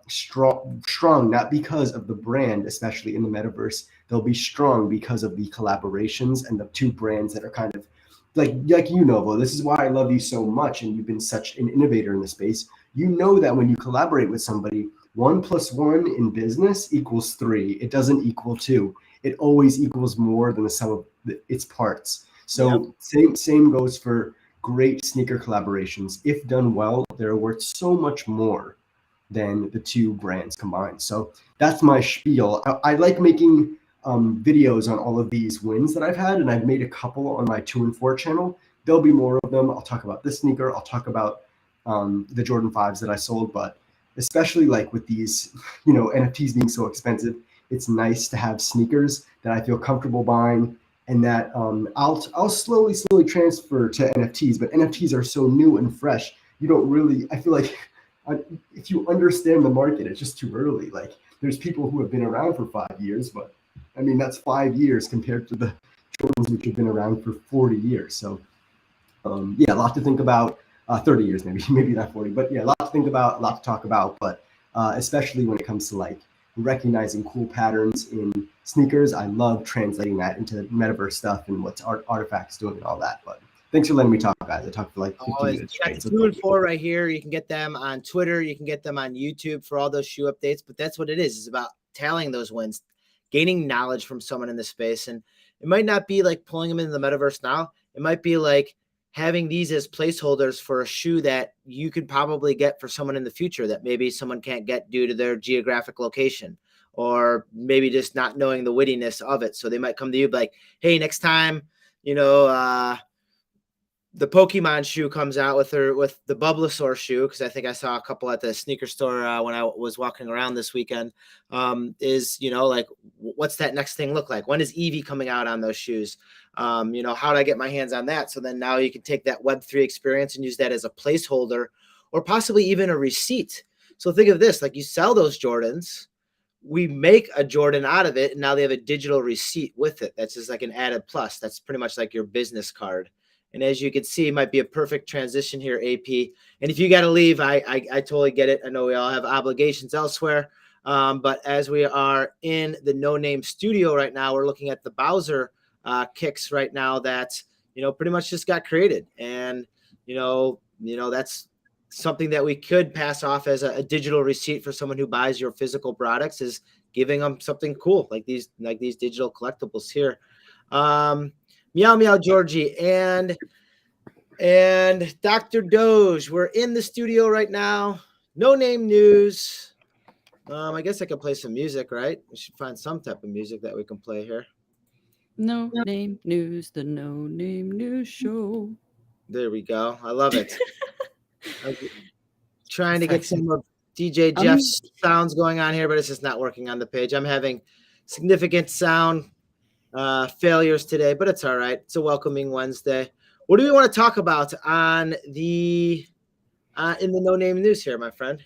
strong, not because of the brand, especially in the metaverse. They'll be strong because of the collaborations and the two brands that are kind of like you, Novo. This is why I love you so much, and you've been such an innovator in the space. You know that when you collaborate with somebody, 1 + 1 in business equals 3. It doesn't equal 2. It always equals more than the sum of its parts. So same goes for great sneaker collaborations. If done well, they're worth so much more than the two brands combined. So that's my spiel. I like making videos on all of these wins that I've had, and I've made a couple on my 2 and 4 channel. There'll be more of them. I'll talk about this sneaker. I'll talk about the Jordan 5s that I sold, but especially like with these, NFTs being so expensive, it's nice to have sneakers that I feel comfortable buying, and that I'll slowly transfer to NFTs. But NFTs are so new and fresh. You don't really. I feel like if you understand the market, it's just too early. Like, there's people who have been around for 5 years, but I mean that's 5 years compared to the Jordans which have been around for 40 years. So a lot to think about. 30 years maybe not 40, but yeah, a lot to think about, a lot to talk about. But especially when it comes to like recognizing cool patterns in sneakers, I love translating that into metaverse stuff and what Artifact's doing and all that. But thanks for letting me talk, guys. I talked for like 15 minutes. You got the 2 and 4 right here. You can get them on Twitter. You can get them on YouTube for all those shoe updates. But that's what it is. It's about tallying those wins, gaining knowledge from someone in the space. And it might not be like pulling them into the metaverse now. It might be like having these as placeholders for a shoe that you could probably get for someone in the future that maybe someone can't get due to their geographic location, or maybe just not knowing the wittiness of it. So they might come to you like, hey, next time, the Pokemon shoe comes out with the Bulbasaur shoe, because I think I saw a couple at the sneaker store when I was walking around this weekend, like, what's that next thing look like? When is Eevee coming out on those shoes? How do I get my hands on that? So then now you can take that Web3 experience and use that as a placeholder, or possibly even a receipt. So think of this, like, you sell those Jordans, we make a Jordan out of it, and now they have a digital receipt with it. That's just like an added plus. That's pretty much like your business card. And as you can see, it might be a perfect transition here, AP. And if you got to leave, I totally get it. I know we all have obligations elsewhere. But as we are in the No Name studio right now, we're looking at the Bowser kicks right now that, pretty much just got created. And, that's something that we could pass off as a digital receipt for someone who buys your physical products, is giving them something cool like these digital collectibles here. Meow Meow Georgie and Dr. Doge, we're in the studio right now. No Name News. I guess I could play some music, right? We should find some type of music that we can play here. No Name News, the No Name News show. There we go. I love it. Trying to get some of DJ Jeff's sounds going on here, but it's just not working on the page. I'm having significant sound failures today, but it's all right. It's a welcoming Wednesday. What do we want to talk about on the in the No Name News here, my friend?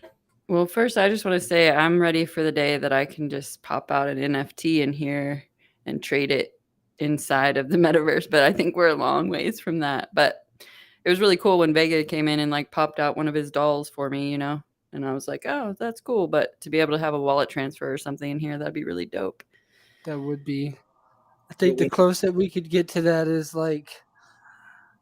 Well, first, I just want to say I'm ready for the day that I can just pop out an NFT in here and trade it inside of the metaverse. But I think we're a long ways from that. But it was really cool when Vega came in and like popped out one of his dolls for me, and I was like, oh, that's cool. But to be able to have a wallet transfer or something in here, that'd be really dope. That would be. I think the closest we could get to that is like,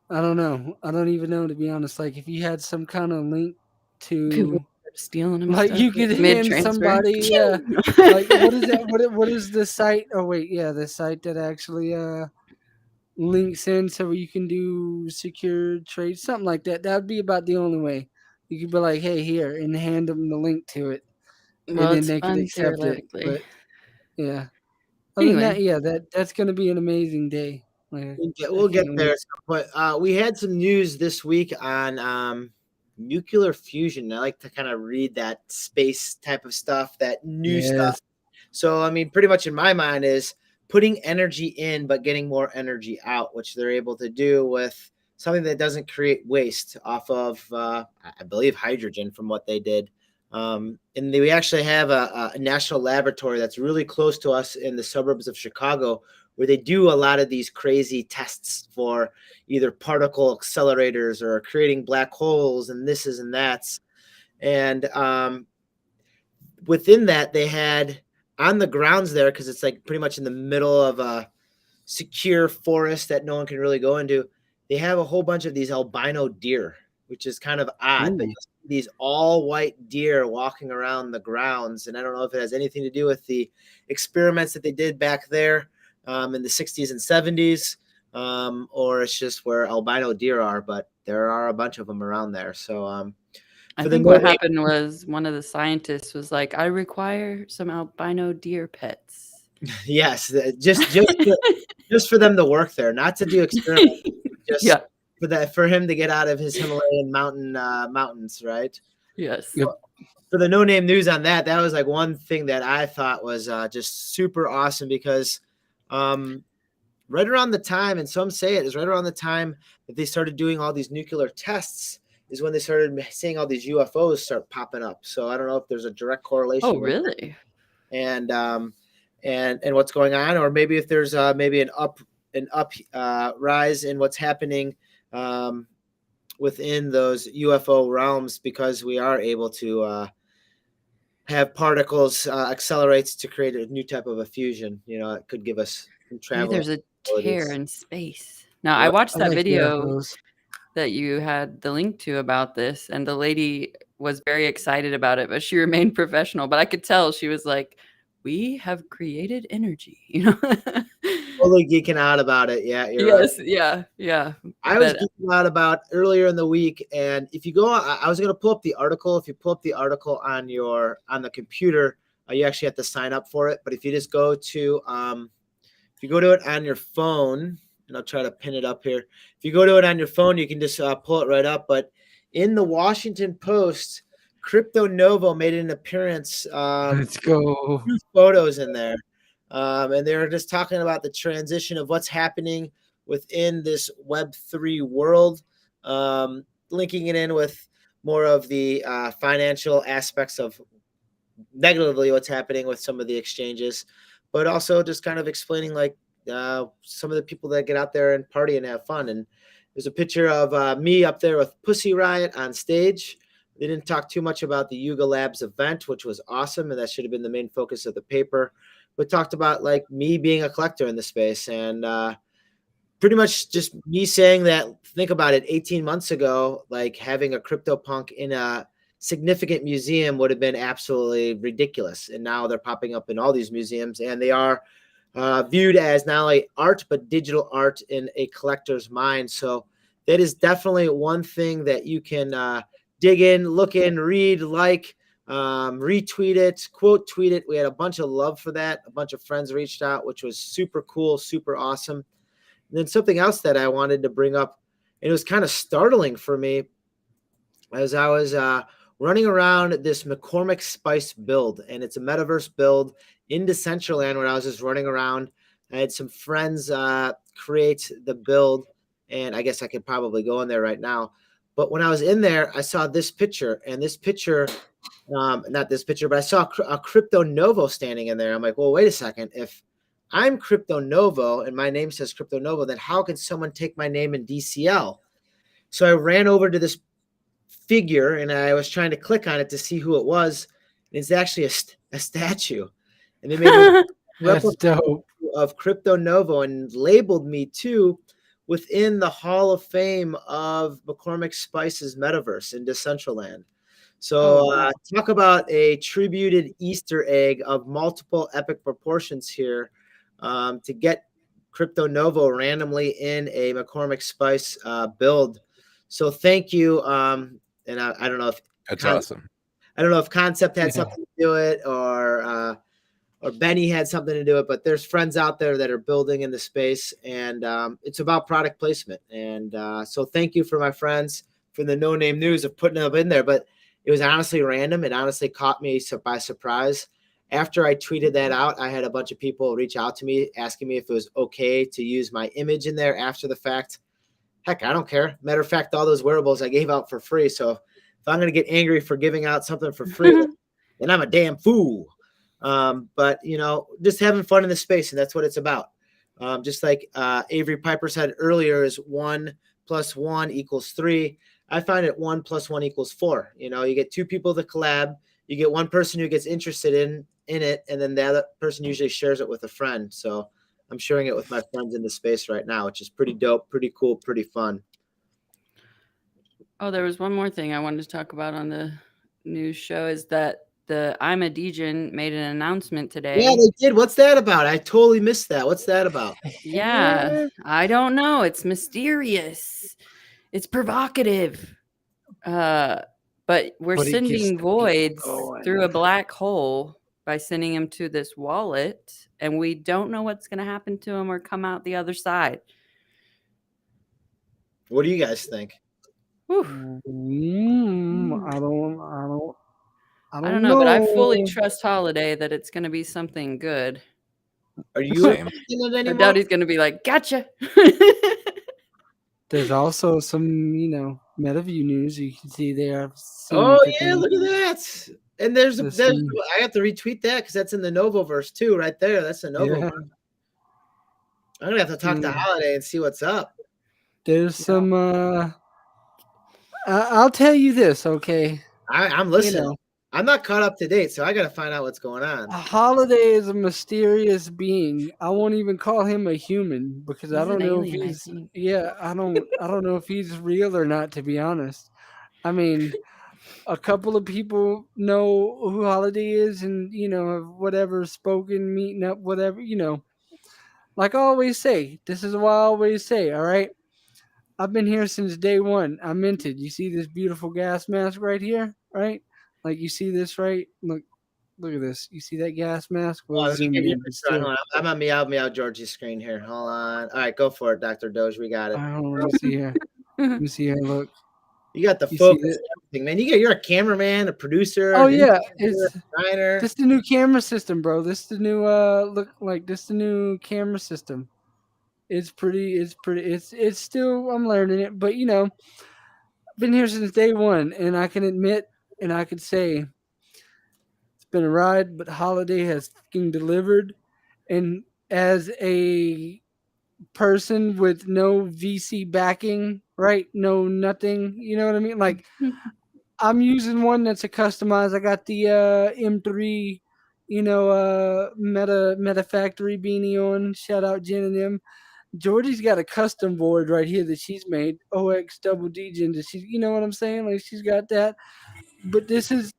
I don't know. I don't even know, to be honest. Like, if you had some kind of link to people stealing them, like, you could hand somebody, like, what is that? What is the site? Oh wait, yeah, the site that actually links in so you can do secure trade, something like that. That would be about the only way. You could be like, hey, here, and hand them the link to it, well, and then they could accept it. But yeah. Other than that, yeah, that's going to be an amazing day. Like, We'll I get can't there. But we had some news this week on nuclear fusion. I like to kind of read that space type of stuff, that new stuff. Yes. So, I mean, pretty much in my mind is putting energy in, but getting more energy out, which they're able to do with something that doesn't create waste off of, I believe, hydrogen from what they did. And we actually have a national laboratory that's really close to us in the suburbs of Chicago, where they do a lot of these crazy tests for either particle accelerators or creating black holes and this is and that's. And within that, they had on the grounds there, because it's like pretty much in the middle of a secure forest that no one can really go into. They have a whole bunch of these albino deer, which is kind of odd. But Ooh. these all white deer walking around the grounds. And I don't know if it has anything to do with the experiments that they did back there in the 60s and 70s, or it's just where albino deer are. But there are a bunch of them around there. So I for the think no what name, happened was one of the scientists was like, I require some albino deer pets. yes, just for them to work there, not to do experiments, just Yeah. for him to get out of his Himalayan mountains, right? Yes. Yep. For the no name news on that, that was like one thing that I thought was just super awesome because right around the time, and some say it is right around the time that they started doing all these nuclear tests, is when they started seeing all these UFOs start popping up. So I don't know if there's a direct correlation. Oh, really? And what's going on, or maybe if there's maybe an up rise in what's happening within those UFO realms, because we are able to have particles accelerates to create a new type of a fusion. It could give us some Maybe travel there's a tear abilities. in space. Now, I Yep. watched I that like video UFOs. that you had the link to about this, and the lady was very excited about it, but she remained professional. But I could tell she was like, we have created energy, Totally geeking out about it. Yeah, you're right. Yes, yeah, yeah. I was But geeking out about earlier in the week, and if you go, I was going to pull up the article. If you pull up the article on the computer, you actually have to sign up for it. But if you just go to if you go to it on your phone, and I'll try to pin it up here. If you go to it on your phone, you can just pull it right up. But in the Washington Post, Crypto Novo made an appearance. Let's go. Photos in there, and they're just talking about the transition of what's happening within this Web3 world, linking it in with more of the financial aspects of negatively what's happening with some of the exchanges, but also just kind of explaining like some of the people that get out there and party and have fun. And there's a picture of me up there with Pussy Riot on stage. They didn't talk too much about the Yuga Labs event, which was awesome, and that should have been the main focus of the paper. But talked about like me being a collector in the space, and pretty much just me saying that, think about it, 18 months ago, like having a CryptoPunk in a significant museum would have been absolutely ridiculous. And now they're popping up in all these museums, and they are viewed as not only art, but digital art in a collector's mind. So that is definitely one thing that you can dig in, look in, read, like, retweet it, quote tweet it. We had a bunch of love for that. A bunch of friends reached out, which was super cool, super awesome. And then something else that I wanted to bring up, and it was kind of startling for me, as I was running around this McCormick Spice build, and it's a metaverse build in Decentraland where I was just running around. I had some friends create the build, and I guess I could probably go in there right now. But when I was in there, I saw this picture, and this picture, not this picture, but I saw a Crypto Novo standing in there. I'm like, well, wait a second. If I'm Crypto Novo and my name says Crypto Novo, then how can someone take my name in DCL? So I ran over to this figure and I was trying to click on it to see who it was. And it's actually a statue. And they made a That's replica dope. of Crypto Novo and labeled me too within the Hall of Fame of McCormick Spice's metaverse in Decentraland. So wow. talk about a tributed Easter egg of multiple epic proportions here to get Crypto Novo randomly in a McCormick Spice build. So thank you. And I don't know if That's awesome. I don't know if Concept had Yeah. something to do it, or or Benny had something to do it, but there's friends out there that are building in the space, and it's about product placement. And so thank you for my friends from the No Name News of putting it in there. But it was honestly random. It honestly caught me by surprise. After I tweeted that out, I had a bunch of people reach out to me asking me if it was okay to use my image in there after the fact. Heck, I don't care. Matter of fact, all those wearables I gave out for free. So if I'm going to get angry for giving out something for free, then I'm a damn fool. But, just having fun in the space, and that's what it's about. Just like Avery Piper said earlier, is 1 + 1 = 3. I find it 1 + 1 = 4. You get two people to collab. You get one person who gets interested in it, and then the other person usually shares it with a friend. So I'm sharing it with my friends in the space right now, which is pretty dope, pretty cool, pretty fun. Oh, there was one more thing I wanted to talk about on the news show is that the I'm a Degen made an announcement today. Yeah, they did. What's that about? I totally missed that. What's that about? Yeah, I don't know. It's mysterious. It's provocative. But we're But it gets sending the people voids going. through a black hole by sending them to this wallet, and we don't know what's going to happen to them or come out the other side. What do you guys think? Whew. I I don't don't know, but I know. fully trust Holiday that it's going to be something good. Are you Same. in it I anymore? doubt he's going to be like, gotcha. There's also some, MetaView news you can see there. Oh yeah, look at that. And there's There's I some- have to retweet that because that's in the Novoverse too, right there. That's the Novoverse. Yeah. I'm gonna have to talk to Yeah. Holiday and see what's up. There's some. I'll tell you this, okay? I'm listening. know. I'm not caught up to date, so I got to find out what's going on. Holiday is a mysterious being. I won't even call him a human because I He's don't an know alien, I if he's. think. Yeah, I don't know if he's real or not. To be honest, I mean, a couple of people know who Holiday is, and have whatever spoken, meeting up, whatever. Like I always say, this is what I always say. All right, I've been here since day one. I minted. You see this beautiful gas mask right here, right? Like you see this, right? Look at this. You see that gas mask? Oh, We'll let me zoom give you a in. But picture. still, Hold on. I'm on Meow Georgie's screen here. Hold on. All right, go for it, Dr. Doge. We got it. let me see here. Let me see here. Look. You got the You see focus that? and everything, man. You're a cameraman, a producer. Oh an yeah, engineer, it's designer. this the new camera system, bro. This the new this the new camera system. It's pretty. It's still I'm learning it, but I've been here since day one, and I can admit and I could say it's been a ride, but Holiday has fucking delivered. And as a person with no VC backing, right? No nothing. You know what I mean? Like I'm using one that's a customized. I got the M3, Meta Factory beanie on. Shout out Jen and them. Georgie's got a custom board right here that she's made. OX double D Gen. You know what I'm saying? Like she's got that. But this has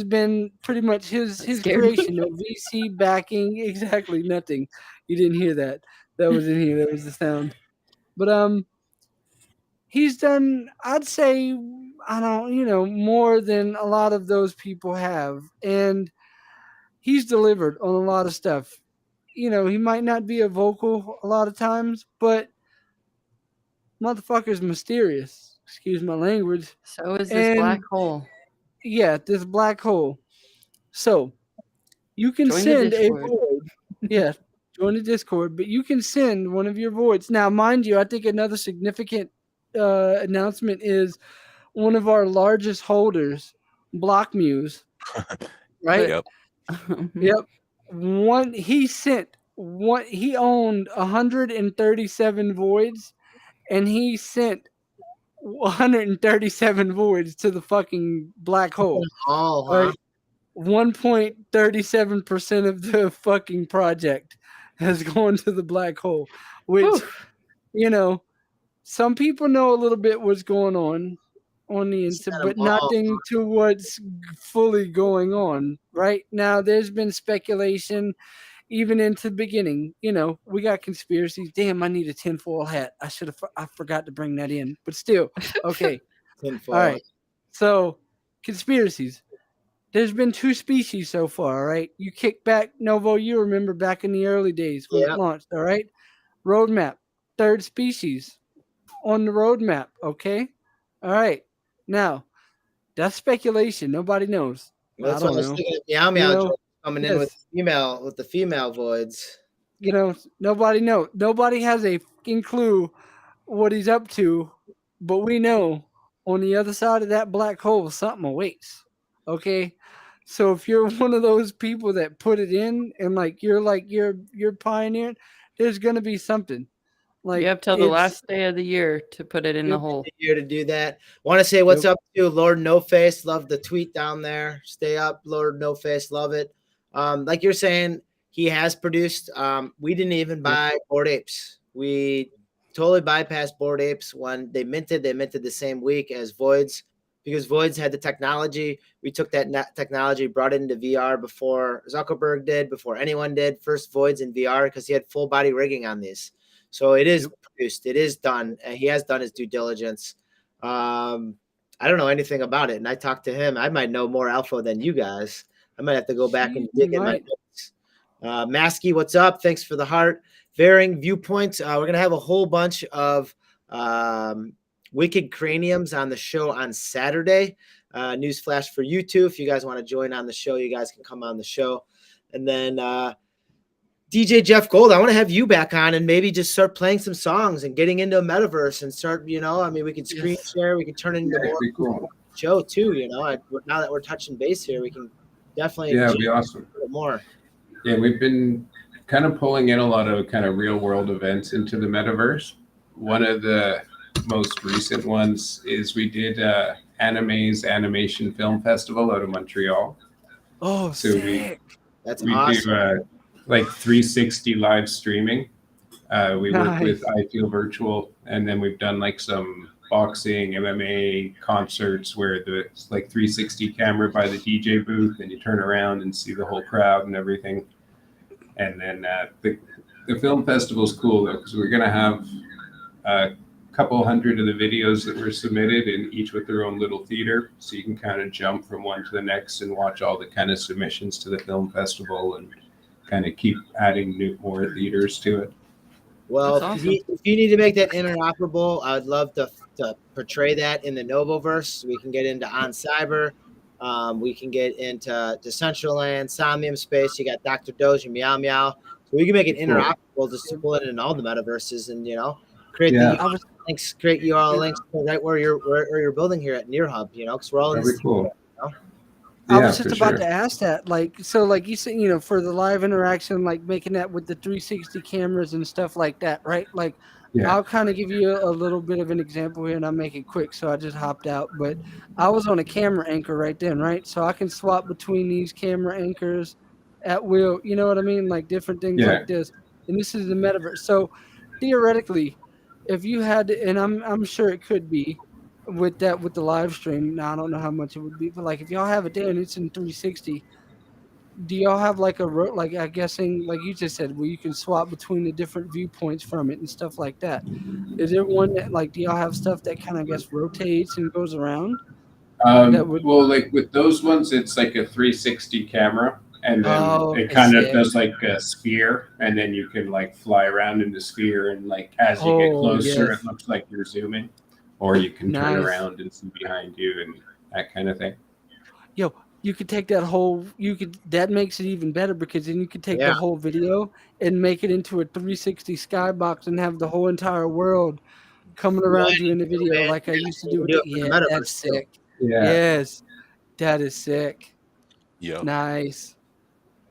been pretty much his scared me. creation. No VC backing. Exactly nothing. You didn't hear that. That was in here. That was the sound. But he's done, I'd say, I don't, more than a lot of those people have. And he's delivered on a lot of stuff. He might not be a vocal a lot of times, but motherfucker's mysterious. Excuse my language. So is this And black hole. yeah, this black hole. So you can Join the send a Discord. void. Yeah, join the Discord, but you can send one of your voids. Now, mind you, I think another significant announcement is one of our largest holders, Block Muse, right? Yep. Yep. He owned 137 voids, and he sent 137 voids to the fucking black hole. Oh, huh? Right? 1.37% of the fucking project has gone to the black hole, which, some people know a little bit what's going on the inside, Sent 'em but all. nothing to what's fully going on right now. There's been speculation even into the beginning. We got conspiracies. Damn, I need a tinfoil hat. I forgot to bring that in, but still, okay. Tinfoil. All right. So conspiracies. there's been 2 species so far, right? You kick back, Novo, you remember back in the early days when it Yeah. launched, all right? Roadmap, 3rd species on the roadmap, okay? All right. Now, that's speculation. Nobody knows. I That's why I don't was know. thinking of Meow You Meow know, George coming in yes. with the female voids. You know, nobody knows. Nobody has a fucking clue what he's up to, but we know on the other side of that black hole something awaits. Okay? So if you're one of those people that put it in and you're pioneering, there's gonna be something. You Like have till the it's last day of the year to put it in the yep, hole. Here to do that. Want to say what's yep, up to Lord No Face. Love the tweet down there. Stay up, Lord No Face. Love it. Like you're saying, he has produced. We didn't even yep, buy Bored Apes. We totally bypassed Bored Apes when they minted. They minted the same week as Voids because Voids had the technology. We took that technology, brought it into VR before Zuckerberg did, before anyone did. First Voids in VR because he had full body rigging on these. So it is yep. produced. It is done. And he has done his due diligence. I don't know anything about it. And I talked to him. I might know more alpha than you guys. I might have to go back and You dig in my might. notes. Maskey, what's up? Thanks for the heart. Varying viewpoints. We're going to have a whole bunch of wicked craniums on the show on Saturday. News flash for you too. If you guys want to join on the show, you guys can come on the show. And then DJ Jeff Gold, I want to have you back on and maybe just start playing some songs and getting into a metaverse and start, I mean, we can screen share, we can turn it into Yeah, more it'd be cool. show too, now that we're touching base here, we can definitely Yeah, it'd be awesome. a little more. Yeah, we've been kind of pulling in a lot of kind of real world events into the metaverse. One of the most recent ones is we did Anime's Animation Film Festival out of Montreal. Oh, So sick. That's we awesome. do like 360 live streaming. We work with Nice. I Feel Virtual, and then we've done like some boxing, MMA concerts where it's like 360 camera by the DJ booth, and you turn around and see the whole crowd and everything. And then the film festival is cool though, because we're gonna have a couple hundred of the videos that were submitted, and each with their own little theater, so you can kind of jump from one to the next and watch all the kind of submissions to the film festival and kind of keep adding more theaters to it. Well, That's if you need to make that interoperable, I would love to portray that in the Novoverse. We can get into On Cyber. We can get into Decentraland, Somnium Space. You got Dr. Doge and Meow Meow. So we can make it interoperable just to pull it in all the metaverses and, create Yeah. I was links, create URL links right where you're building here at Near Hub, because we're all in That'd this be cool. I Yeah, was for just about sure. to ask that. Like you said, for the live interaction, like making that with the 360 cameras and stuff like that, right? Like, Yeah. I'll kind of give you a little bit of an example here, and I'll make it quick. So I just hopped out, but I was on a camera anchor right then, right? So I can swap between these camera anchors at will. You know what I mean? Like different things Yeah. like this. And this is the metaverse. So theoretically, if you had to, and I'm sure it could be with the live stream. Now I don't know how much it would be, but like if y'all have it there and it's in 360, do y'all have like like I guessing like you just said where you can swap between the different viewpoints from it and stuff like that? Is there one that like do y'all have stuff that kind of rotates and goes around? That would Well, like with those ones, it's like a 360 camera, and then oh it okay, kind of sick. does like a sphere, and then you can like fly around in the sphere, and like as you get Oh closer, yes, it looks like you're zooming, or you can turn nice. around and see behind you and that kind of thing. Yo, you could take that makes it even better because then you could take Yeah. the whole video and make it into a 360 skybox and have the whole entire world coming around you in the video Man, like I used to you do can with do the it for the yeah, that's metaverse too. sick. Yeah. Yes, that is sick. Yep. Nice.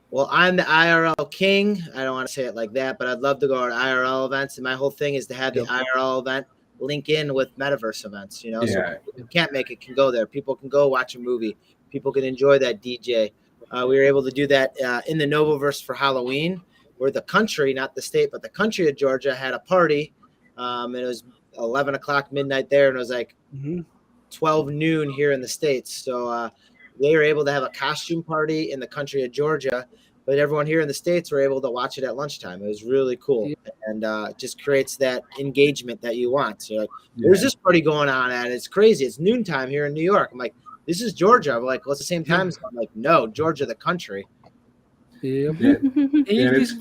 Well, I'm the IRL king. I don't want to say it like that, but I'd love to go to IRL events. And my whole thing is to have the Yep. IRL event link in with metaverse events, so Yeah. people who can't make it can go there. People can go watch a movie. People can enjoy that DJ. We were able to do that in the Novoverse for Halloween, where the country, not the state, but the country of Georgia had a party. And it was 11 o'clock midnight there, and it was like hmm 12 noon here in the States. So they were able to have a costume party in the country of Georgia, but everyone here in the States were able to watch it at lunchtime. It was really cool. And it just creates that engagement that you want. So you're like, there's this party going on, and it's crazy. It's noontime here in New York. I'm like, this is Georgia. I'm like, well, it's the same time zone. I'm like, no, Georgia, the country. Yep. Yeah.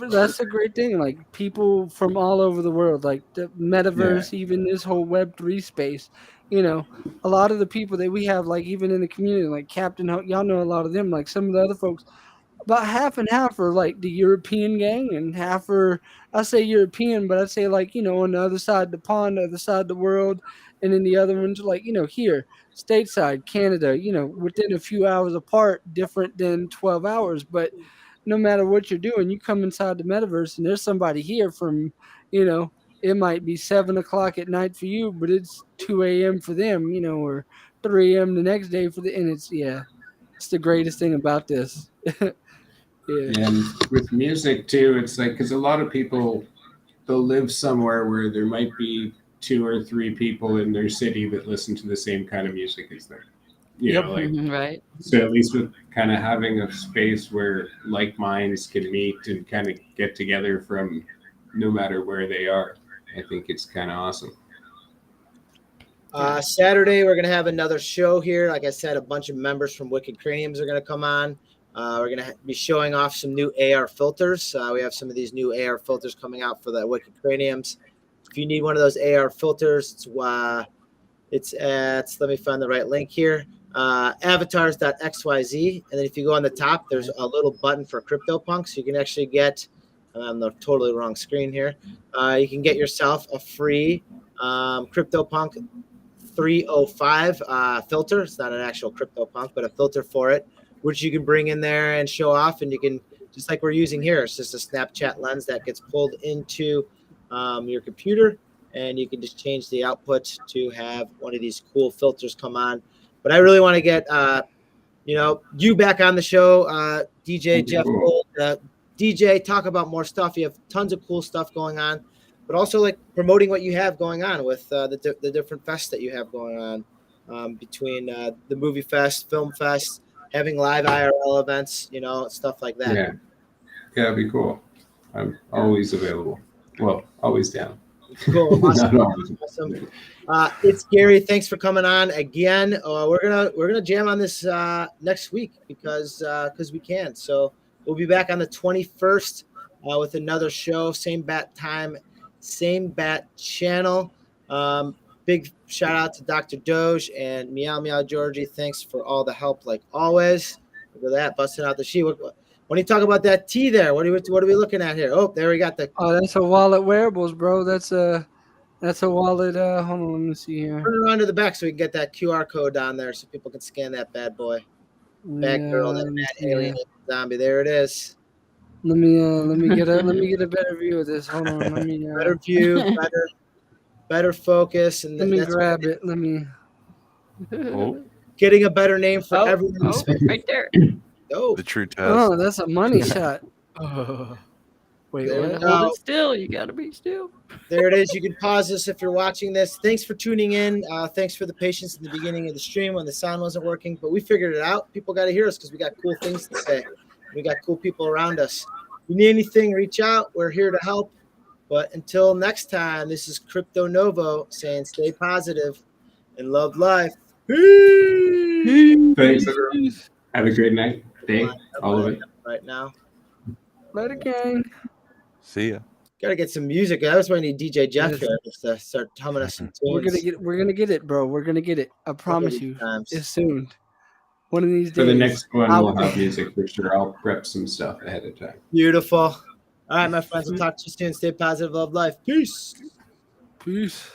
That's a great thing. Like people from all over the world, like the metaverse, even this whole Web3 space. You know, a lot of the people that we have, like even in the community, like Captain, y'all know a lot of them. Like some of the other folks, about half and half are like the European gang, and half are, I say European, but I'd say like on the other side of the pond, the other side of the world, and then the other ones are like here, stateside, Canada. Within a few hours apart, different than 12 hours, but no matter what you're doing, you come inside the metaverse and there's somebody here from, it might be 7 o'clock at night for you, but it's 2 a.m. for them, or 3 a.m. the next day and it's the greatest thing about this. Yeah. And with music too, it's like, because a lot of people, they'll live somewhere where there might be 2 or 3 people in their city that listen to the same kind of music as them. Right. So at least with kind of having a space where like minds can meet and kind of get together from no matter where they are, I think it's kind of awesome. Saturday, we're going to have another show here. Like I said, a bunch of members from Wicked Craniums are going to come on. We're going to be showing off some new AR filters. We have some of these new AR filters coming out for the Wicked Craniums. If you need one of those AR filters, it's at, let me find the right link here, avatars.xyz. And then if you go on the top, there's a little button for CryptoPunks. You can actually get, I'm on the totally wrong screen here. You can get yourself a free CryptoPunk 305 filter. It's not an actual CryptoPunk, but a filter for it, which you can bring in there and show off. And you can, just like we're using here, it's just a Snapchat lens that gets pulled into your computer, and you can just change the output to have one of these cool filters come on. But I really want to get you back on the show, DJ Jeff Gold. DJ, talk about more stuff. You have tons of cool stuff going on, but also like promoting what you have going on with the different fests that you have going on, between the movie fest, film fest, having live IRL events, stuff like that. Yeah, that'd be cool. I'm always available. Well, always down. Cool. Awesome. It's Gary. Thanks for coming on again. We're gonna jam on this next week because we can. So we'll be back on the 21st with another show. Same bat time, same bat channel. Big shout out to Dr. Doge and Meow Meow Georgie. Thanks for all the help, like always. Look at that, busting out the sheet. When you talk about that tea there, what are we looking at here? Oh, there we got the. Oh, that's a wallet wearables, bro. That's a wallet. Hold on, let me see here. Turn around to the back so we can get that QR code down there so people can scan that bad boy. Bad girl, that bad alien zombie. There it is. Let me get a better view of this. Hold on, let me better view, better focus, and let me grab it. Let me. Getting a better name for everyone. Right there. Oh, The true test. Oh, that's a money shot. Wait, what? Hold it still. You gotta be still. There it is. You can pause this if you're watching this. Thanks for tuning in. Thanks for the patience in the beginning of the stream when the sound wasn't working, but we figured it out. People got to hear us because we got cool things to say. We got cool people around us. If you need anything, reach out. We're here to help. But until next time, this is Crypto Novo saying stay positive and love life. Peace. Thanks, everyone. Have a great night, day, all of it. Right now. Later, gang. See ya. Gotta get some music. I was waiting to DJ Jeff here just to start humming us some tunes. We're gonna get it, bro. We're gonna get it. I promise you. It's soon. One of these days. For the next one, we'll have music for sure. I'll prep some stuff ahead of time. Beautiful. All right, my friends. We'll talk to you soon. Stay positive, love life. Peace. Peace.